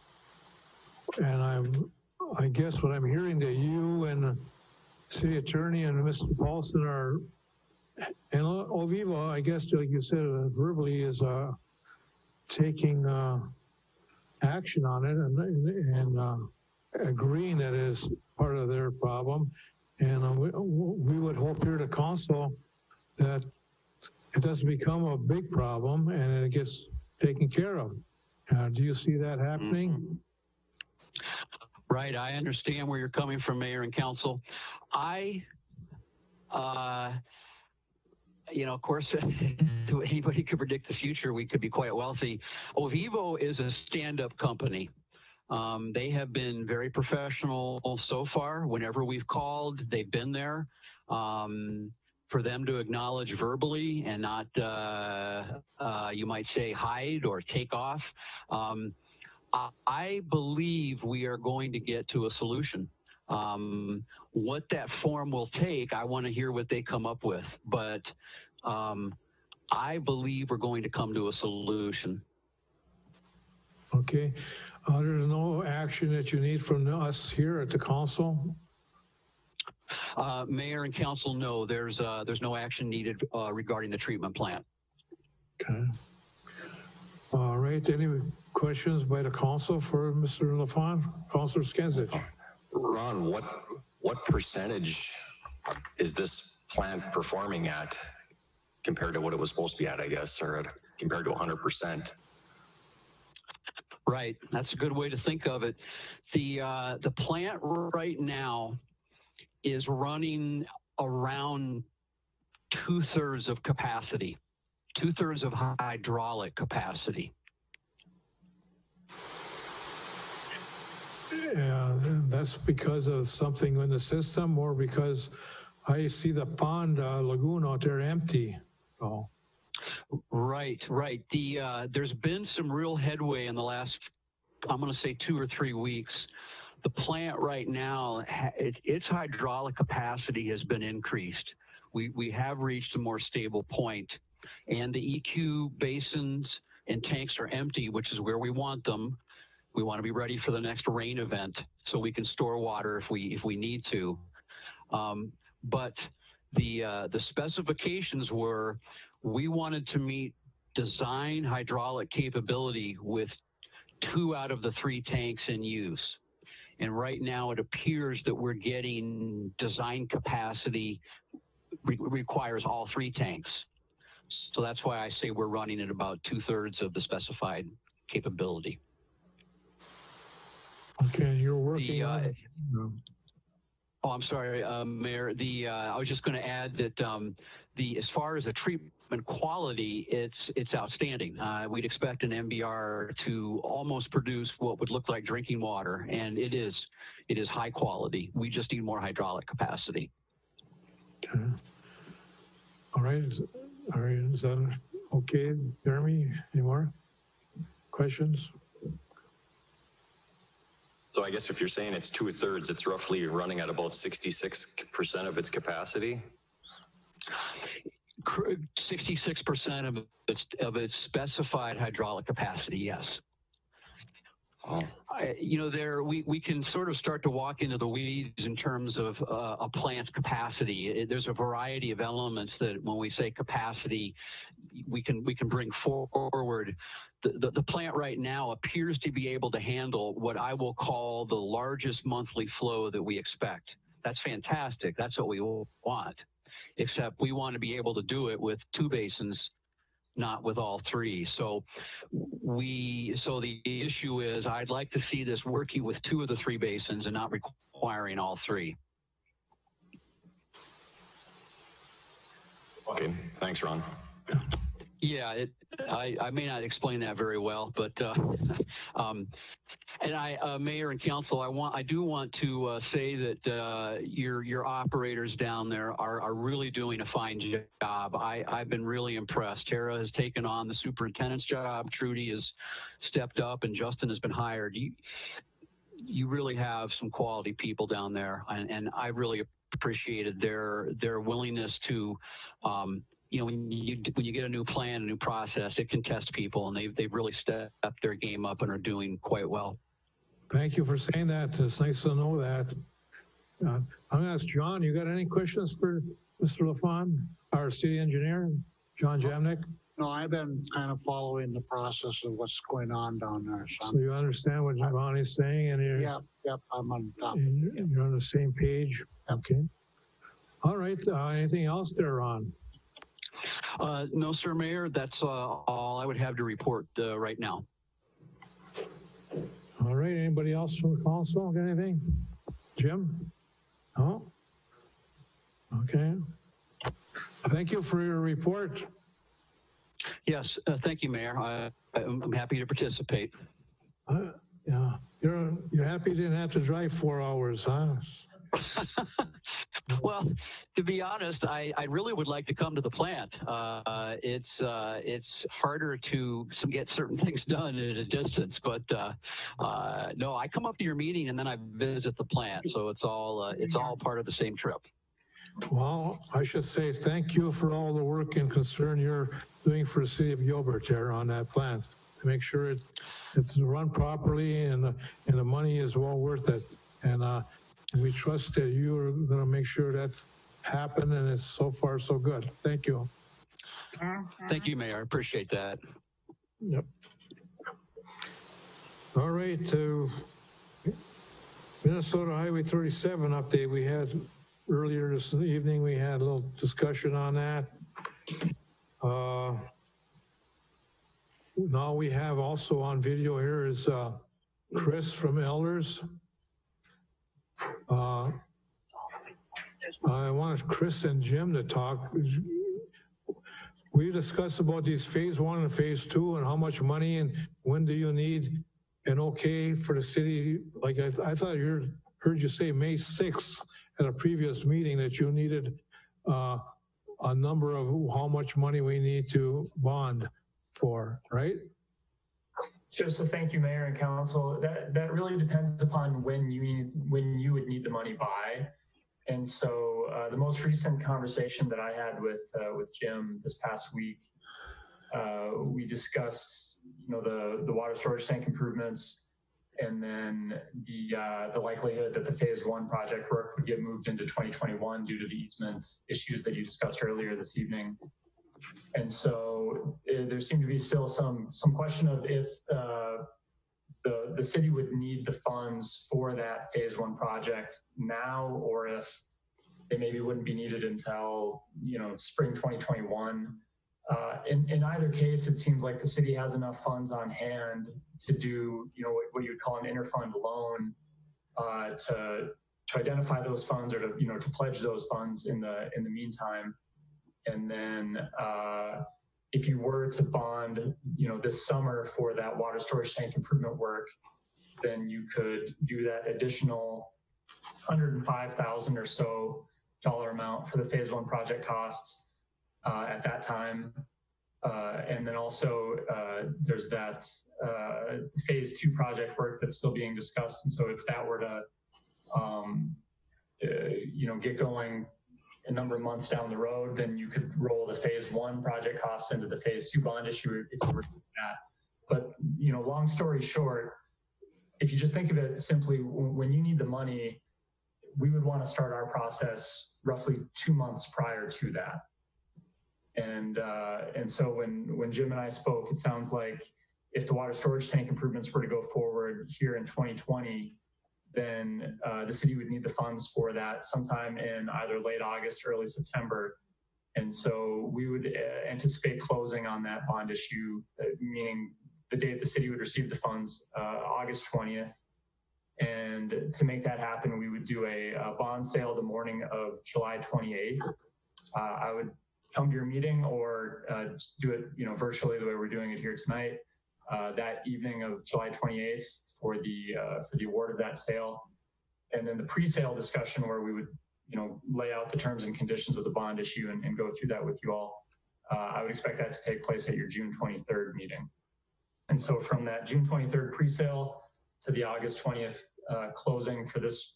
I guess what I'm hearing that you and City Attorney and Mr. Paulson and Ovivo, I guess, like you said, verbally is taking action on it and agreeing that it is part of their problem. And we would hope here at the council that it doesn't become a big problem and it gets taken care of. Do you see that happening? Mm-hmm. Right, I understand where you're coming from, Mayor and Council. You know, of course, anybody could predict the future. We could be quite wealthy. Ovivo is a stand-up company. They have been very professional so far. Whenever we've called, they've been there. For them to acknowledge verbally and not, you might say, hide or take off, I believe we are going to get to a solution. What that form will take, I want to hear what they come up with, but I believe we're going to come to a solution. Okay. There's no action that you need from us here at the council? Mayor and Council, no, there's no action needed regarding the treatment plant. Okay. All right. Any questions by the council for Mr. LaFawn? Councilor Skenzich. Ron, what percentage is this plant performing at compared to what it was supposed to be at, I guess, or compared to 100%? Right, that's a good way to think of it. The plant right now is running around 2/3 of capacity, 2/3 of hydraulic capacity. Yeah, that's because of something in the system, or because I see the pond lagoon out there empty. Oh. Right. There's been some real headway in the last, I'm going to say 2 or 3 weeks. The plant right now, its hydraulic capacity has been increased. We have reached a more stable point, and the EQ basins and tanks are empty, which is where we want them. We want to be ready for the next rain event so we can store water if we need to. But the specifications were, we wanted to meet design hydraulic capability with 2 out of the 3 tanks in use. And right now it appears that we're getting design capacity requires all 3 tanks. So that's why I say we're running at about 2/3 of the specified capability. Okay, you're working on it. Oh, I'm sorry, Mayor. I was just going to add that as far as the treatment quality, it's outstanding. We'd expect an MBR to almost produce what would look like drinking water, and it is high quality. We just need more hydraulic capacity. Okay. All right. Is that okay, Jeremy? Any more questions? So I guess if you're saying it's 2/3, it's roughly running at about 66% of its capacity? 66% of its specified hydraulic capacity, yes. We can sort of start to walk into the weeds in terms of a plant's capacity. There's a variety of elements that when we say capacity, we can bring forward. The plant right now appears to be able to handle what I will call the largest monthly flow that we expect. That's fantastic. That's what we want, except we want to be able to do it with 2 basins, not with all 3. So the issue is I'd like to see this working with 2 of the 3 basins and not requiring all 3. Okay, thanks, Ron. Yeah, I may not explain that very well, but Mayor and Council, I do want to say that your operators down there are really doing a fine job. I've been really impressed. Tara has taken on the superintendent's job. Trudy has stepped up, and Justin has been hired. You really have some quality people down there, and I really appreciated their willingness to. When you get a new plan, a new process, it can test people, and they've really stepped their game up and are doing quite well. Thank you for saying that. It's nice to know that. I'm going to ask John, you got any questions for Mr. LaFawn, our city engineer, John Jamnik? No, I've been kind of following the process of what's going on down there. So you understand what Ronnie's saying, and Yep, I'm on top. You're on the same page. Okay. All right. Anything else there, Ron? No, sir, Mayor. That's all I would have to report right now. All right. Anybody else from the council got anything? Jim? No? Okay. Thank you for your report. Yes, thank you, Mayor. I'm happy to participate. Yeah, you're happy you didn't have to drive 4 hours, huh? Well, to be honest, I really would like to come to the plant. It's harder to get certain things done at a distance, but no, I come up to your meeting and then I visit the plant, so it's all part of the same trip. Well, I should say thank you for all the work and concern you're doing for the city of Gilbert there on that plant to make sure it's run properly and the money is well worth it. And we trust that you are going to make sure that happen, and it's so far so good. Thank you. Thank you, Mayor. I appreciate that. Yep. All right, to Minnesota Highway 37 update. We had earlier this evening, we had a little discussion on that. Now we have also on video here is Chris from Elders. I want Chris and Jim to talk. We discussed about these phase 1 and phase 2 and how much money and when do you need an okay for the city. Like I thought heard you say May 6th at a previous meeting that you needed a number of how much money we need to bond for, right? Sure. So thank you, Mayor and Council. That really depends upon when you would need the money by. And so the most recent conversation that I had with Jim this past week, we discussed the water storage tank improvements, and then the likelihood that the phase 1 project work would get moved into 2021 due to the easement issues that you discussed earlier this evening. And so there seemed to be still some question of if the city would need the funds for that phase 1 project now, or if they maybe wouldn't be needed until spring 2021. In either case, it seems like the city has enough funds on hand to do what you would call an interfund loan to identify those funds, or to pledge those funds in the meantime. And then if you were to bond, this summer for that water storage tank improvement work, then you could do that additional $105,000 or so amount for the phase 1 project costs at that time. And then also there's that phase 2 project work that's still being discussed. And so if that were to, get going a number of months down the road, then you could roll the phase 1 project costs into the phase 2 bond issue if you were to do that. But, long story short, if you just think of it simply, when you need the money, we would want to start our process roughly 2 months prior to that. And so when Jim and I spoke, it sounds like if the water storage tank improvements were to go forward here in 2020, then the city would need the funds for that sometime in either late August, early September. And so we would anticipate closing on that bond issue, meaning the date the city would receive the funds, August 20th. And to make that happen, we would do a bond sale the morning of July 28th. I would come to your meeting or do it, virtually the way we're doing it here tonight. That evening of July 28th for the award of that sale, and then the pre-sale discussion where we would, lay out the terms and conditions of the bond issue and go through that with you all. I would expect that to take place at your June 23rd meeting. And so from that June 23rd pre-sale to the August 20th closing for this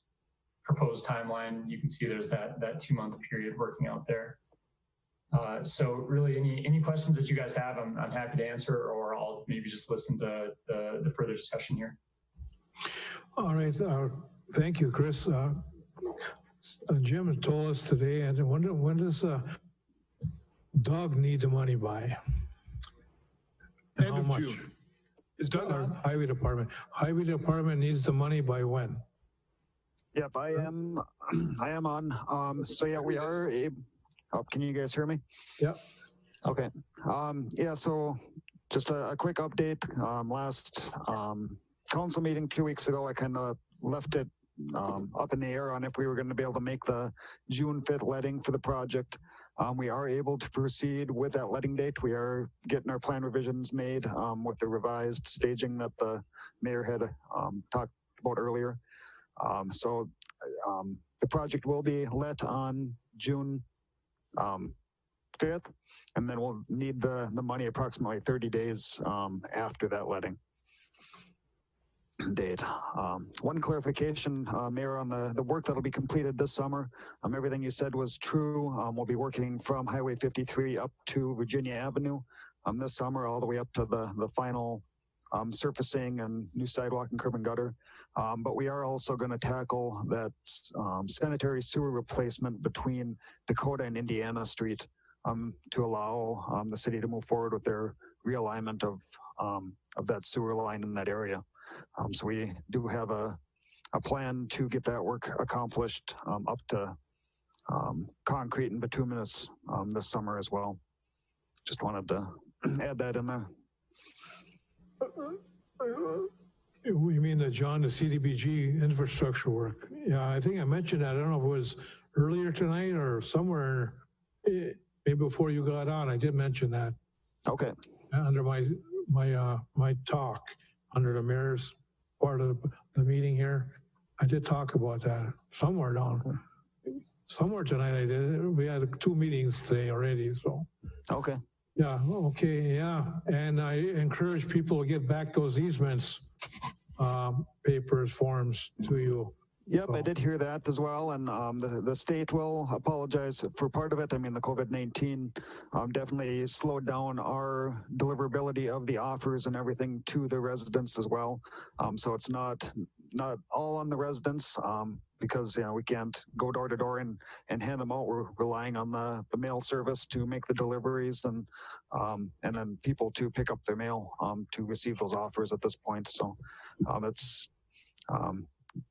proposed timeline, you can see there's that 2-month period working out there. So really any questions that you guys have, I'm happy to answer, or I'll maybe just listen to the further discussion here. All right, thank you, Chris. Jim told us today, and when does Doug need the money by? And End how of much? June. Is Doug Our on? Highway Department. Highway Department needs the money by when? Yep, I am on. So yeah, we are can you guys hear me? Yep. Okay. Yeah, so just a quick update. Last council meeting 2 weeks ago, I kind of left it up in the air on if we were going to be able to make the June 5th letting for the project. We are able to proceed with that letting date. We are getting our plan revisions made with the revised staging that the mayor had talked about earlier. So the project will be let on June 5th, and then we'll need the money approximately 30 days after that letting date. One clarification, Mayor, on the work that'll be completed this summer. Everything you said was true. We'll be working from Highway 53 up to Virginia Avenue this summer, all the way up to the final surfacing and new sidewalk and curb and gutter. But we are also going to tackle that sanitary sewer replacement between Dakota and Indiana Street to allow the city to move forward with their realignment of that sewer line in that area. So we do have a plan to get that work accomplished up to concrete and bituminous this summer as well. Just wanted to add that in there. You mean the CDBG infrastructure work? Yeah, I think I mentioned that. I don't know if it was earlier tonight or somewhere, maybe before you got on. I did mention that. Okay. Under my talk, under the mayor's part of the meeting here, I did talk about that somewhere tonight. I did. We had 2 meetings today already. So. Okay. Yeah, okay, yeah. And I encourage people to get back those easements, papers, forms to you. Yep, I did hear that as well, and the state will apologize for part of it. I mean, the COVID-19 definitely slowed down our deliverability of the offers and everything to the residents as well. So it's not all on the residents because we can't go door to door and hand them out. We're relying on the mail service to make the deliveries and then people to pick up their mail to receive those offers at this point. So it's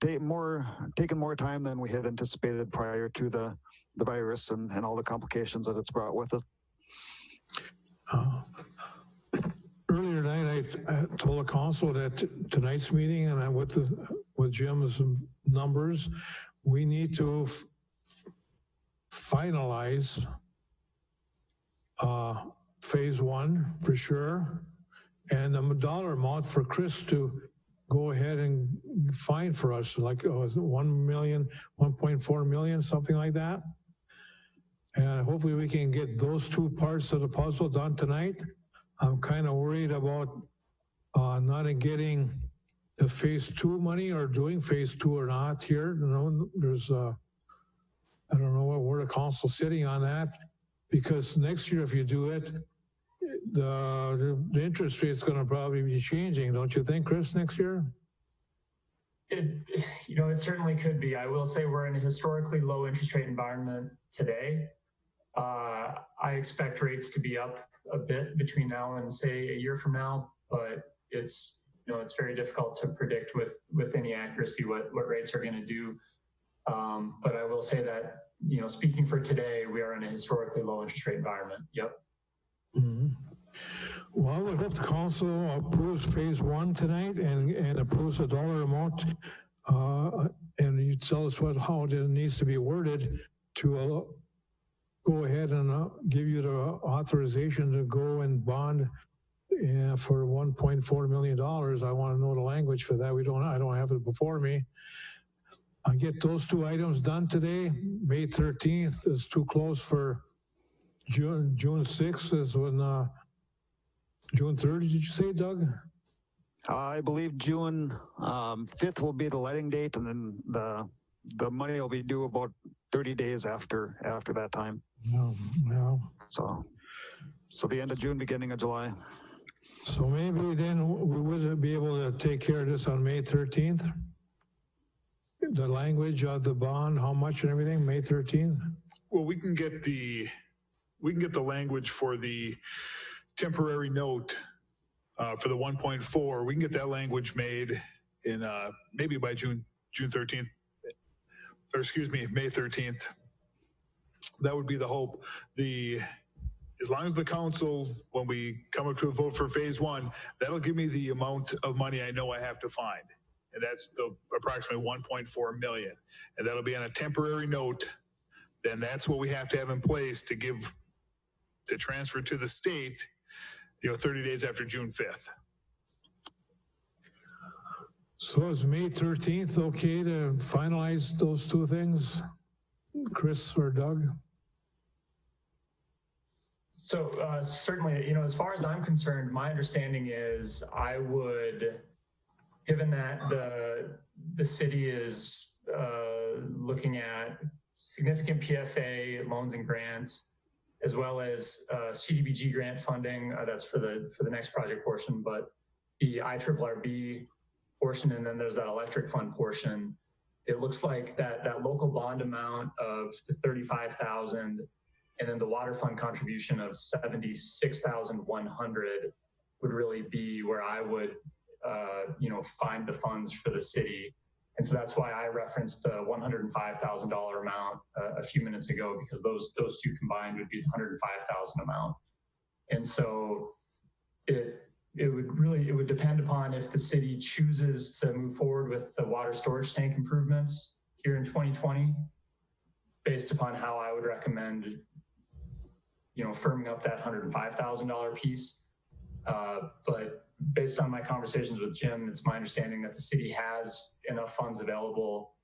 taking more time than we had anticipated prior to the virus and all the complications that it's brought with it. Earlier tonight, I told the council that tonight's meeting, and with Jim's numbers, we need to finalize phase 1 for sure, and the dollar amount for Chris to go ahead and find for us, like, was it 1 million, 1.4 million, something like that. And hopefully we can get those 2 parts of the puzzle done tonight. I'm kind of worried about not getting the phase 2 money or doing phase 2 or not here. There's I don't know where the council's sitting on that, because next year if you do it, the interest rate's going to probably be changing, don't you think, Chris, next year? It certainly could be. I will say we're in a historically low interest rate environment today. I expect rates to be up a bit between now and say a year from now, but it's very difficult to predict with any accuracy what rates are going to do. But I will say that, speaking for today, we are in a historically low interest rate environment. Yep. Mm-hmm. Well, I would hope the council approves phase one tonight and approves the dollar amount. And you tell us how it needs to be worded to go ahead and give you the authorization to go and bond for $1.4 million. I want to know the language for that. I don't have it before me. I get those two items done today. May 13th is too close for June 6th is when, June 3rd, did you say, Doug? I believe June 5th will be the letting date, and then the money will be due about 30 days after that time. Yeah. So the end of June, beginning of July. So maybe then we would be able to take care of this on May 13th? The language of the bond, how much and everything, May 13th? Well, we can get the language for the temporary note for the 1.4. We can get that language made in maybe by June 13th, or excuse me, May 13th. That would be the hope. As long as the council, when we come up to a vote for phase one, that'll give me the amount of money I know I have to find. And that's the approximately 1.4 million. And that'll be on a temporary note. Then that's what we have to have in place to transfer to the state, 30 days after June 5th. So is May 13th okay to finalize those two things, Chris or Doug? So certainly, as far as I'm concerned, my understanding is I would, given that the city is looking at significant PFA loans and grants, as well as CDBG grant funding, that's for the next project portion, but the IRRB portion, and then there's that electric fund portion. It looks like that local bond amount of the 35,000, and then the water fund contribution of 76,100 would really be where I would, find the funds for the city. And so that's why I referenced the $105,000 amount a few minutes ago, because those two combined would be the $105,000 amount. And so it would depend upon if the city chooses to move forward with the water storage tank improvements here in 2020, based upon how I would recommend, firming up that $105,000 piece. But based on my conversations with Jim, it's my understanding that the city has enough funds available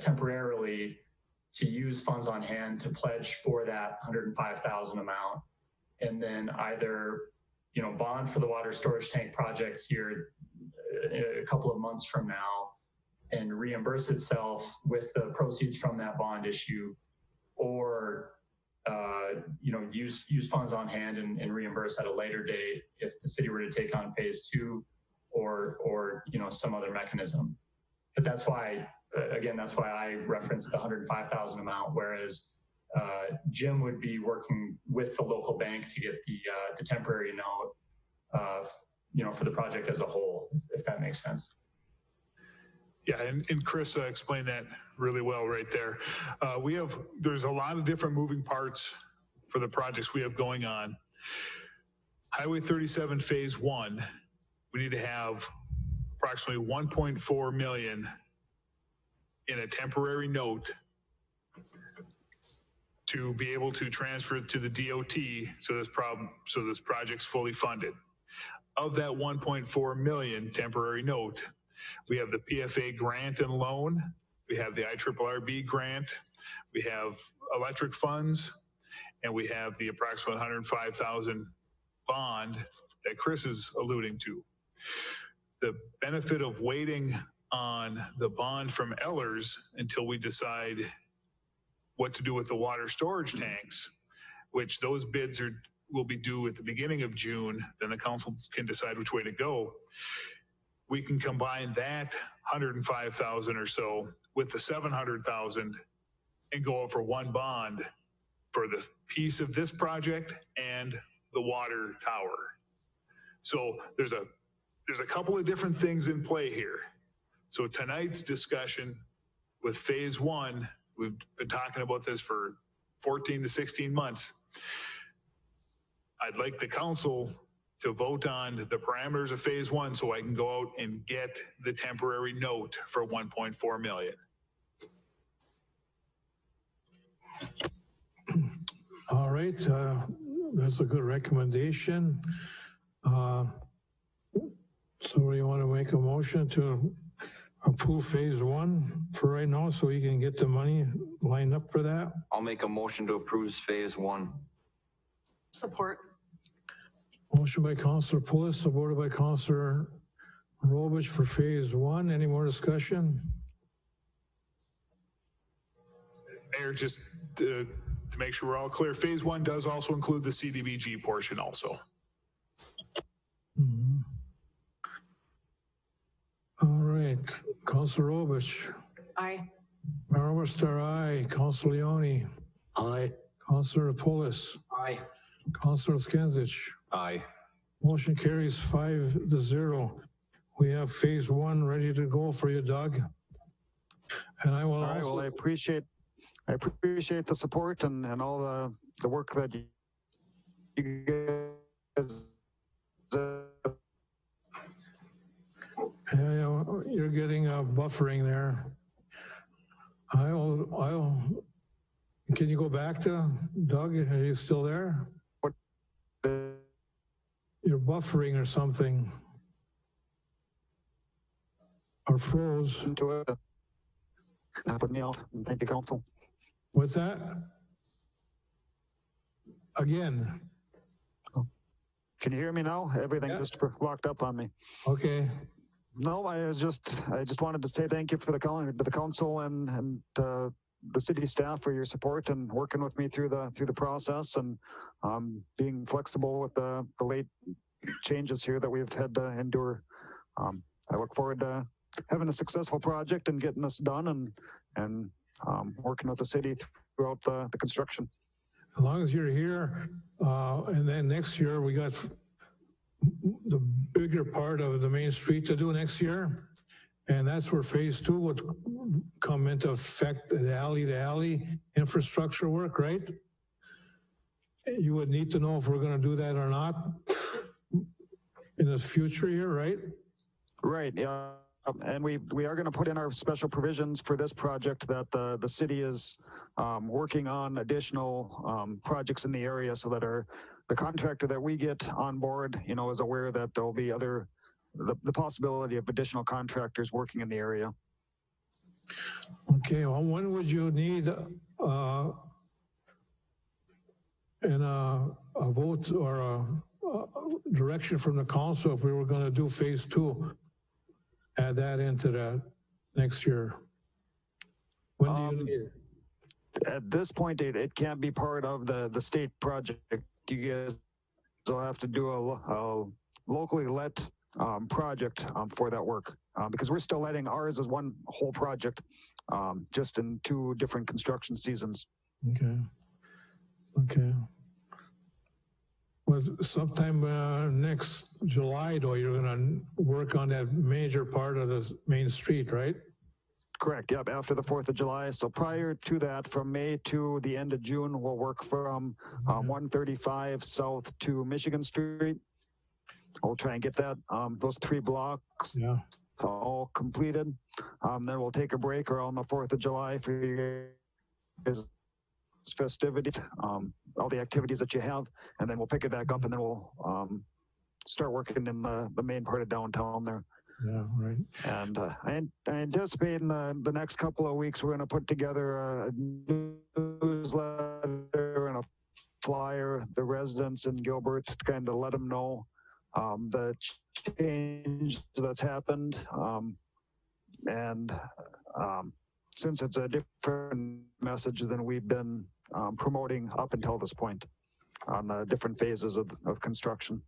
temporarily to use funds on hand to pledge for that $105,000 amount, and then either bond for the water storage tank project here a couple of months from now and reimburse itself with the proceeds from that bond issue, or use funds on hand and reimburse at a later date if the city were to take on phase two or some other mechanism. But that's why I referenced the $105,000 amount, whereas Jim would be working with the local bank to get the temporary note, for the project as a whole, if that makes sense. Yeah, and Chris explained that really well right there. There's a lot of different moving parts for the projects we have going on. Highway 37 phase one, we need to have approximately 1.4 million in a temporary note to be able to transfer it to the DOT so this project's fully funded. Of that 1.4 million temporary note, we have the PFA grant and loan, we have the IRRB grant, we have electric funds, and we have the approximate 105,000 bond that Chris is alluding to. The benefit of waiting on the bond from Ellers until we decide what to do with the water storage tanks, which those bids will be due at the beginning of June, then the council can decide which way to go. we can combine that 105,000 or so with the 700,000 and go out for one bond for this piece of this project and the water tower. So there's a couple of different things in play here. So tonight's discussion with phase one, we've been talking about this for 14 to 16 months. I'd like the council to vote on the parameters of phase one so I can go out and get the temporary note for 1.4 million. All right, that's a good recommendation. So you want to make a motion to approve phase one for right now so we can get the money lined up for that? I'll make a motion to approve phase one. Support. Motion by Councillor Pulis, supported by Councillor Robich for phase one. Any more discussion? Mayor, just to make sure we're all clear, phase one does also include the CDBG portion also. Mhm. All right, Councillor Robich. Aye. Mayor Oberstar, aye. Councillor Leone. Aye. Councillor Pulis. Aye. Councillor Skinsich. Aye. Motion carries 5-0. We have phase one ready to go for you, Doug. And I will All right, well, I appreciate the support and all the work that you guys Yeah, you're getting a buffering there. Can you go back to Doug? Are you still there? You're buffering or something. Or froze. into it. Put me out. Thank you, council. What's that? Again. Can you hear me now? Everything just locked up on me. Okay. No, I just wanted to say thank you for to the council and the city staff for your support and working with me through the process and being flexible with the late changes here that we've had to endure. I look forward to having a successful project and getting this done and working with the city throughout the construction. As long as you're here, and then next year we got the bigger part of the main street to do next year. And that's where phase two would come into effect, the alley-to-alley infrastructure work, right? You would need to know if we're gonna do that or not in the future here, right? Right, yeah. And we are going to put in our special provisions for this project that the city is working on additional projects in the area so that the contractor that we get on board, is aware that there'll be the possibility of additional contractors working in the area. Okay, well, when would you need a vote or a direction from the council if we were going to do phase two? Add that into that next year. When do you need it? At this point, it can't be part of the state project. You guys will have to do a locally let project for that work because we're still letting ours as one whole project, just in 2 different construction seasons. Okay. Well, sometime next July, though, you're gonna work on that major part of the main street, right? Correct, yep, after the 4th of July. So prior to that, from May to the end of June, we'll work from 135 South to Michigan Street. We'll try and get that, those 3 blocks all completed. Then we'll take a break around the 4th of July for you guys' festivity, all the activities that you have, and then we'll pick it back up and then we'll start working in the main part of downtown there. Yeah, right. And I anticipate in the next couple of weeks, we're going to put together a newsletter and a flyer, the residents in Gilbert, to kind of let them know the change that's happened. Since it's a different message than we've been promoting up until this point on the different phases of construction.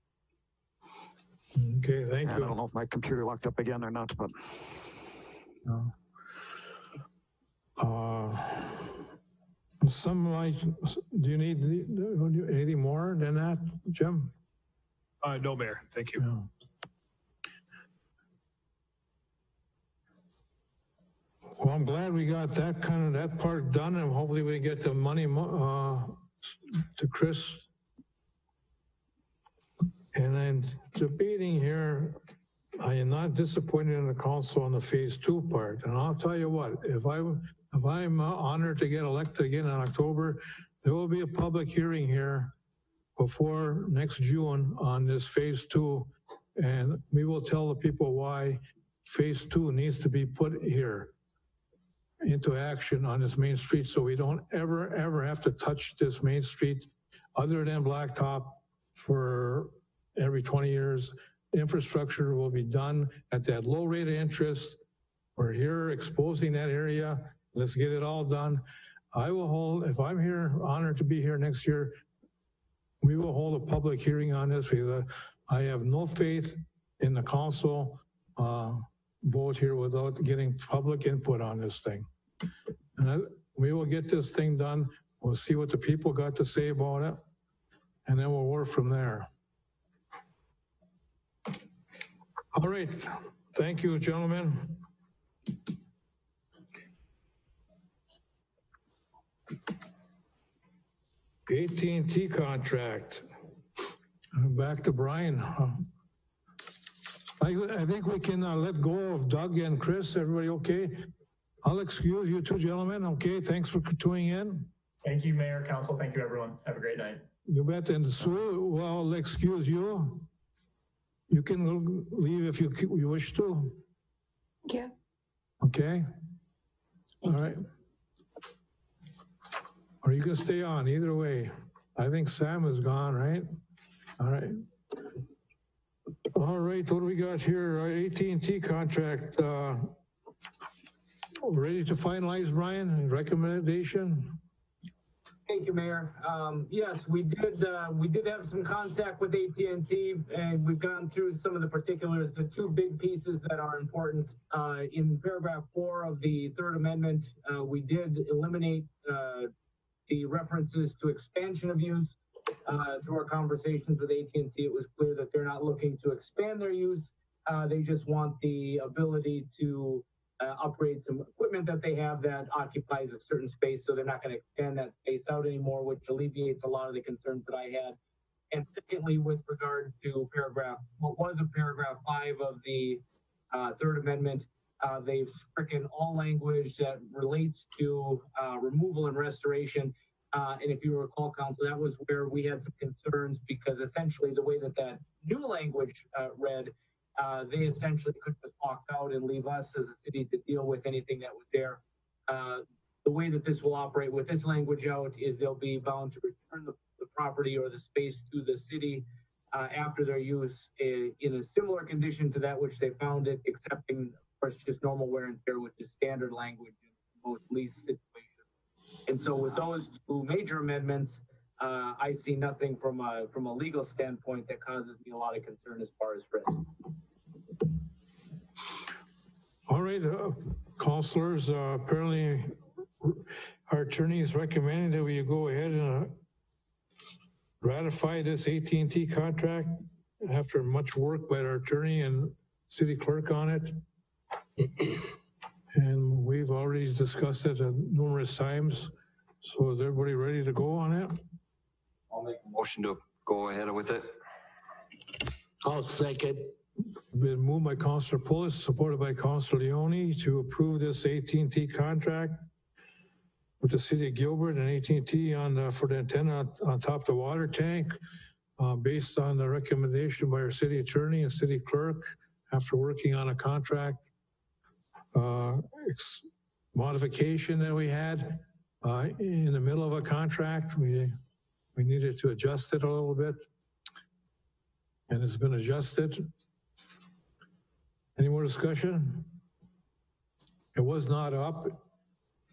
Okay, thank And you. I don't know if my computer locked up again or not, but. Some like, do you need anything more than that, Jim? No, Mayor, thank you. Yeah. Well, I'm glad we got that part done, and hopefully we get the money to Chris. And then debating here, I am not disappointed in the council on the phase 2 part. And I'll tell you what, if I'm honored to get elected again in October, there will be a public hearing here before next June on this phase 2. And we will tell the people why phase 2 needs to be put here into action on this main street, so we don't ever have to touch this main street other than blacktop for every 20 years. Infrastructure will be done at that low rate of interest. We're here exposing that area. Let's get it all done. I will hold, if I'm here, honored to be here next year, we will hold a public hearing on this because I have no faith in the council vote here without getting public input on this thing. And we will get this thing done. We'll see what the people got to say about it, and then we'll work from there. All right, thank you, gentlemen. AT&T contract. Back to Brian. I think we can let go of Doug and Chris. Everybody okay? I'll excuse you two gentlemen. Okay, thanks for tuning in. Thank you, Mayor, Council. Thank you, everyone. Have a great night. You bet. And Sue, well, I'll excuse you. You can leave if you wish to. Yeah. Okay. All right. Or you can stay on, either way. I think Sam is gone, right? All right. All right, what do we got here? Our AT&T contract, ready to finalize, Brian? Recommendation? Thank you, Mayor. Yes, we did have some contact with AT&T, and we've gone through some of the particulars. The two big pieces that are important in paragraph 4 of the Third Amendment, we did eliminate the references to expansion of use. Through our conversations with AT&T, it was clear that they're not looking to expand their use. They just want the ability to upgrade some equipment that they have that occupies a certain space, so they're not going to expand that space out anymore, which alleviates a lot of the concerns that I had. And secondly, with regard to what was a paragraph 5 of the Third Amendment, they've stricken all language that relates to removal and restoration. And if you recall, Council, that was where we had some concerns because essentially the way that new language read, they essentially could just walk out and leave us as a city to deal with anything that was there. The way that this will operate with this language out is they'll be bound to return the property or the space to the city after their use in a similar condition to that which they found it, excepting, of course, just normal wear and tear, which is standard language in most lease situations. And so with those two major amendments, I see nothing from a legal standpoint that causes me a lot of concern as far as risk. All right, councilors, apparently our attorney is recommending that we go ahead and ratify this AT&T contract after much work by our attorney and city clerk on it. And we've already discussed it numerous times. So is everybody ready to go on it? I'll make a motion to go ahead with it. I'll second. Been moved by Councilor Pulis, supported by Councilor Leone to approve this AT&T contract with the city of Gilbert and AT&T for the antenna on top of the water tank, based on the recommendation by our city attorney and city clerk after working on a contract modification that we had in the middle of a contract. We needed to adjust it a little bit, and it's been adjusted. Any more discussion? It was not up.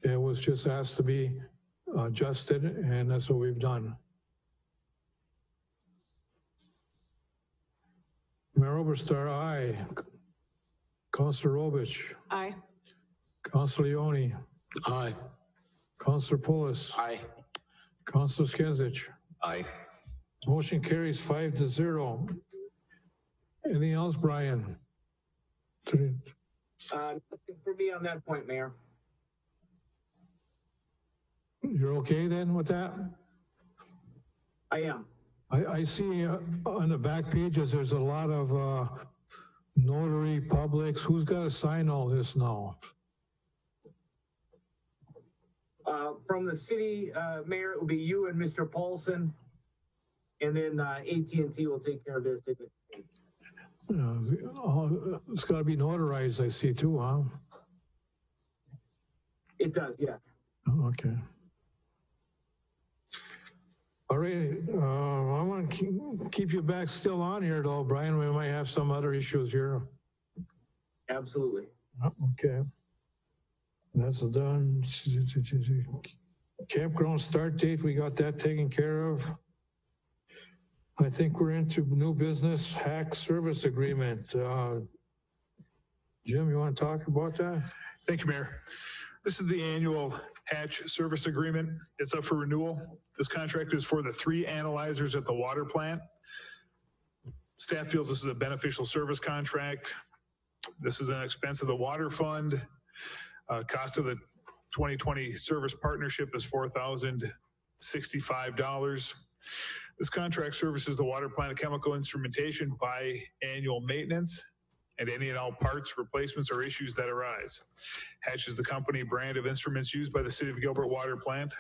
It was just asked to be adjusted, and that's what we've done. Am I Mayor Oberstar, aye. Councilor Robich, Aye. Councilor Leone, Aye. Councilor Pulis, Aye. Councilor Skinsich. Aye. Motion carries 5-0. Anything else, Brian? Nothing for me on that point, Mayor. You're okay then with that? I am. I see on the back pages, there's a lot of notary publics. Who's got to sign all this now? From the city, Mayor, it will be you and Mr. Paulson. And then AT&T will take care of their signature. It's got to be notarized, I see too, huh? It does, yes. Oh, okay. All right, I want to keep you back still on here though, Brian. We might have some other issues here. Absolutely. Okay. That's done. Campground start date, we got that taken care of. I think we're into new business, hack service agreement. Jim, you want to talk about that? Thank you, Mayor. This is the annual hatch service agreement. It's up for renewal. This contract is for the 3 analyzers at the water plant. Staff feels this is a beneficial service contract. This is an expense of the water fund. Cost of the 2020 service partnership is $4,065. This contract services the water plant chemical instrumentation biannual maintenance and any and all parts, replacements, or issues that arise. Hatch is the company brand of instruments used by the City of Gilbert Water Plant.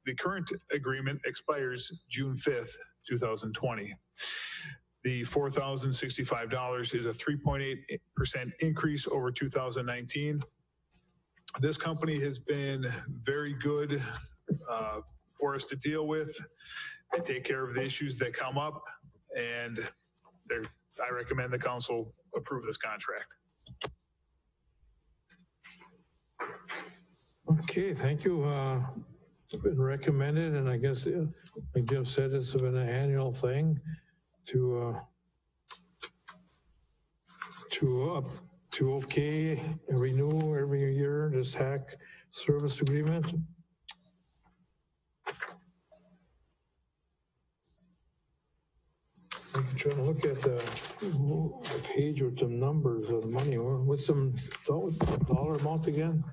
The current agreement expires June 5th, 2020. The $4,065 is a 3.8% increase over 2019. This company has been very good for us to deal with. They take care of the issues that come up, and I recommend the council approve this contract. Okay, thank you. It's been recommended, and I guess, like Jim said, it's been an annual thing to okay and renew every year this hack service agreement. I'm trying to look at the page with some numbers of money. What's some dollar amount again?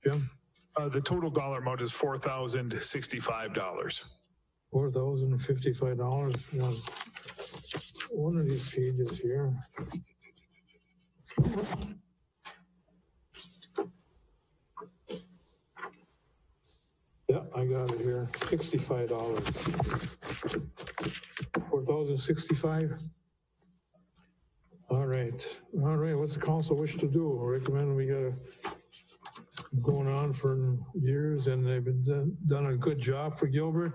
Jim? The total dollar amount is $4,065. $4,055. One of these pages here. Yeah, I got it here. $65. 4,065. All right. What's the council wish to do? I recommend we got going on for years, and they've been done a good job for Gilbert.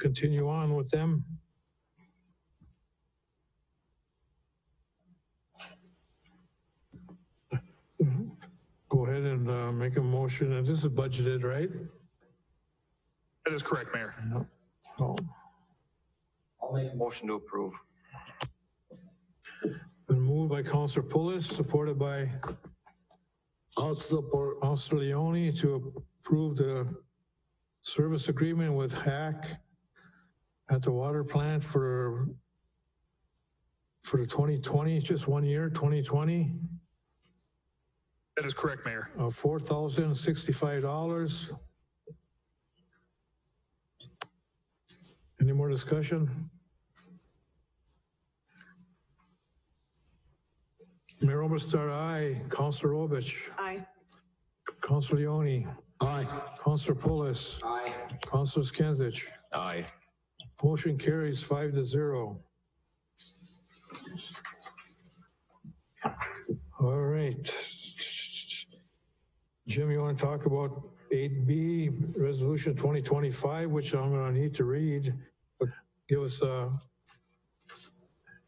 Continue on with them. Go ahead and make a motion, and this is budgeted, right? That is correct, Mayor. Oh. I'll make a motion to approve. Been moved by Councilor Pulis, supported by I'll support. Councilor Leone to approve the service agreement with HAC at the water plant for the 2020, just 1 year, 2020. That is correct, Mayor. $4,065. Any more discussion? Mayor Oberstar, aye. Councilor Robich. Aye. Councilor Leone. Aye. Councilor Pulis. Aye. Councilor Skinsich. Aye. Motion carries 5-0. All right. Jim, you want to talk about 8B, Resolution 2025, which I'm going to need to read, but give us,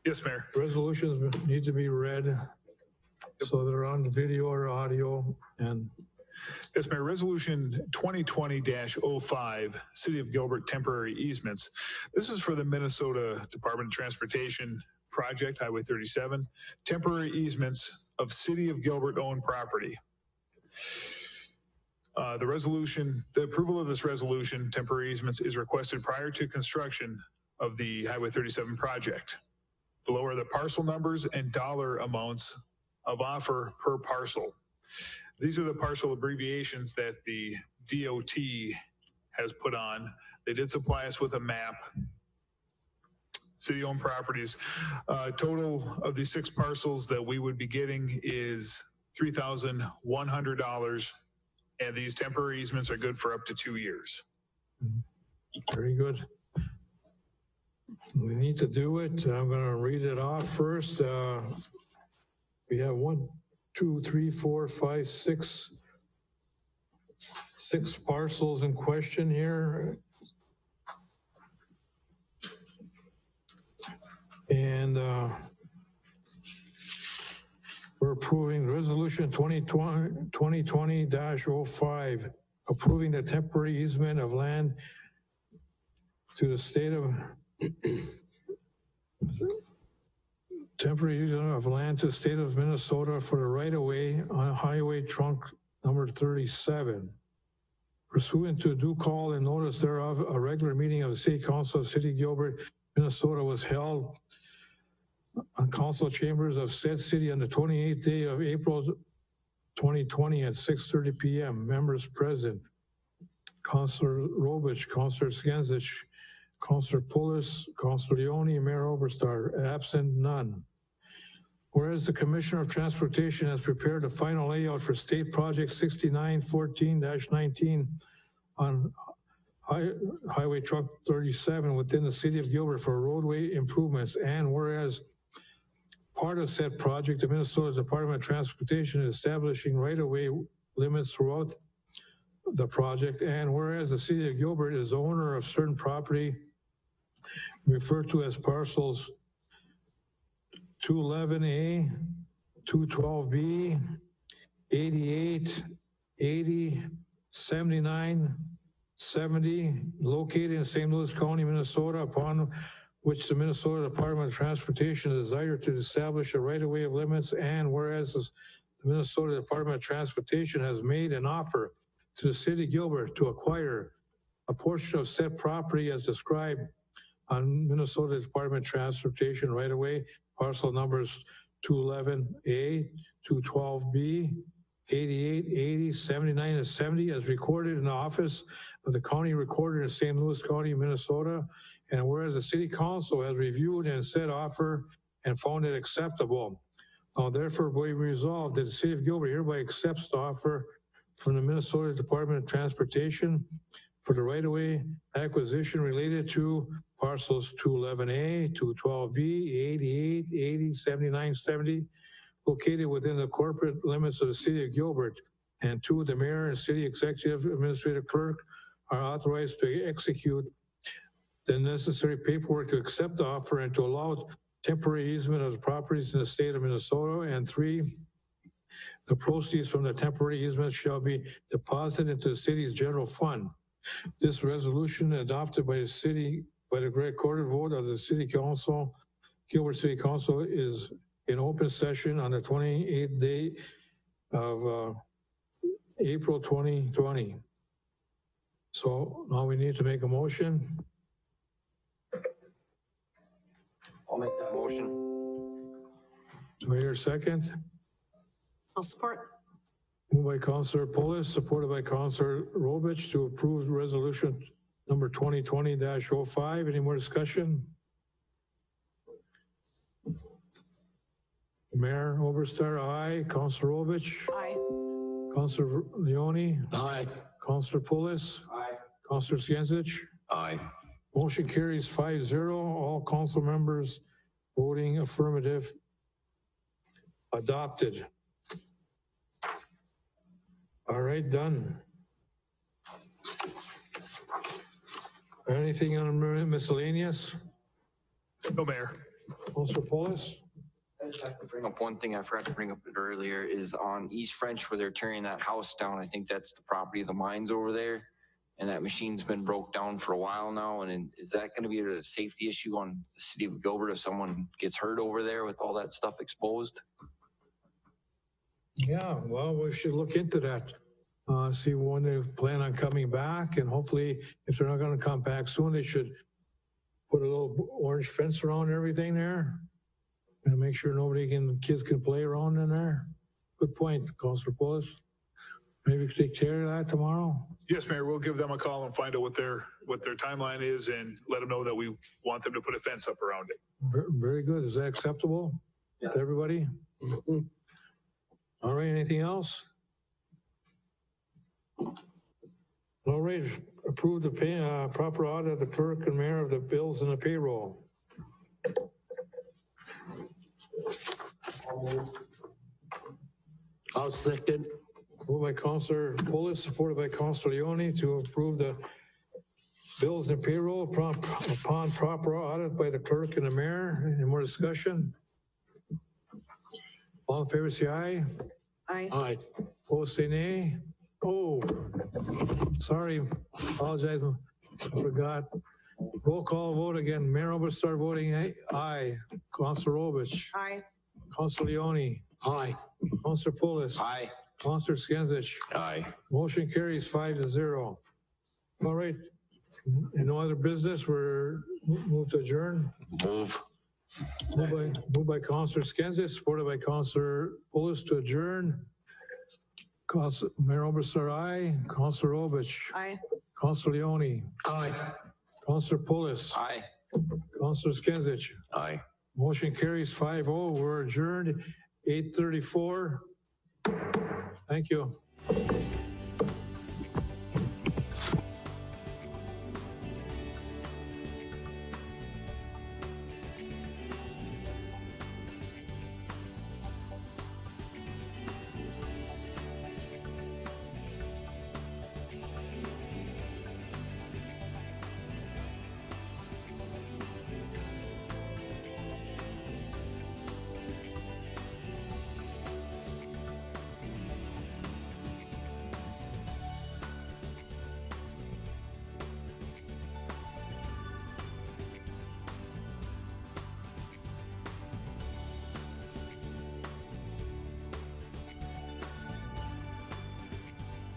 Yes, Mayor. resolutions need to be read, so they're on video or audio, and Yes, Mayor, Resolution 2020-05, City of Gilbert temporary easements. This is for the Minnesota Department of Transportation project, Highway 37, temporary easements of City of Gilbert owned property. The approval of this resolution, temporary easements, is requested prior to construction of the Highway 37 project. Below are the parcel numbers and dollar amounts of offer per parcel. These are the parcel abbreviations that the DOT has put on. They did supply us with a map. City-owned properties. Total of these 6 parcels that we would be getting is $3,100, and these temporary easements are good for up to 2 years. Very good. We need to do it. I'm going to read it off first. We have 1, 2, 3, 4, 5, 6 parcels in question here. And we're approving resolution 2020-05, approving the temporary easement of land to the state of Minnesota for the right-of-way on Highway Trunk number 37. Pursuant to due call and notice thereof, a regular meeting of the City Council of City of Gilbert, Minnesota was held on council chambers of said city on the 28th day of April 2020 at 6:30 p.m. Members present: Councilor Robich, Councilor Skenzich, Councilor Pulis, Councilor Leone, Mayor Oberstar. Absent, none. Whereas the Commissioner of Transportation has prepared a final layout for State Project 6914-19 on Highway Truck 37 within the City of Gilbert for roadway improvements, and whereas part of said project, the Minnesota Department of Transportation is establishing right-of-way limits throughout the project, and whereas the City of Gilbert is the owner of certain property referred to as parcels 211A, 212B, 88, 80, 79, 70, located in St. Louis County, Minnesota, upon which the Minnesota Department of Transportation desired to establish a right-of-way of limits, and whereas the Minnesota Department of Transportation has made an offer to the City of Gilbert to acquire a portion of said property as described on Minnesota Department of Transportation right-of-way, parcel numbers 211A, 212B, 88, 80, 79, and 70 as recorded in the office of the county recorder in St. Louis County, Minnesota. And whereas the City Council has reviewed and said offer and found it acceptable. Now therefore be resolved that the City of Gilbert hereby accepts the offer from the Minnesota Department of Transportation for the right-of-way acquisition related to parcels 211A, 212B, 88, 80, 79, 70, located within the corporate limits of the City of Gilbert. And 2, the mayor and city executive administrative clerk are authorized to execute the necessary paperwork to accept the offer and to allow temporary easement of the properties in the state of Minnesota. And 3, the proceeds from the temporary easement shall be deposited into the city's general fund. This resolution adopted by the recorded vote of the City Council, Gilbert City Council, is in open session on the 28th day of April 2020. So now we need to make a motion. I'll make that motion. Do I hear a second? I'll support. Moved by Councilor Pulis, supported by Councilor Robich to approve resolution number 2020-05. Any more discussion? Mayor Oberstar, aye. Councilor Robich? Aye. Councilor Leone? Aye. Councilor Pulis? Aye. Councilor Skenzich? Aye. Motion carries 5-0. All council members voting affirmative. Adopted. All right, done. Anything on miscellaneous? No, Mayor. Councilor Polis? I just have to bring up one thing I forgot to bring up earlier is on East French where they're tearing that house down. I think that's the property of the mines over there. And that machine's been broke down for a while now. And is that going to be a safety issue on the city of Gilbert if someone gets hurt over there with all that stuff exposed? Yeah, well, we should look into that. See when they plan on coming back, and hopefully if they're not gonna come back soon, they should put a little orange fence around everything there and make sure kids can play around in there. Good point, Councilor Poulos. Maybe we could take care of that tomorrow. Yes, Mayor, we'll give them a call and find out what their timeline is and let them know that we want them to put a fence up around it. Very good. Is that acceptable to everybody? All right, anything else? All right, approve the proper audit of the clerk and mayor of the bills and the payroll. I'll second. Moved by Councilor Poulos, supported by Councilor Leone to approve the bills and payroll upon proper audit by the clerk and the mayor. Any more discussion? All in favor, say aye. Aye. Aye. Opposed, say nay. Oh, sorry, apologize, I forgot. Roll call vote again. Mayor Oberstar voting aye. Councilor Robich. Aye. Councilor Leone. Aye. Councilor Poulos. Aye. Councilor Skinsich. Aye. Motion carries 5-0. All right, and no other business, we're moved to adjourn. Move. Moved by Councilor Skinsich, supported by Councilor Poulos to adjourn. Mayor Oberstar, aye. Councilor Robich. Aye. Councilor Leone. Aye. Councilor Poulos. Aye. Councilor Skinsich. Aye. Motion carries 5-0. We're adjourned 8:34. Thank you.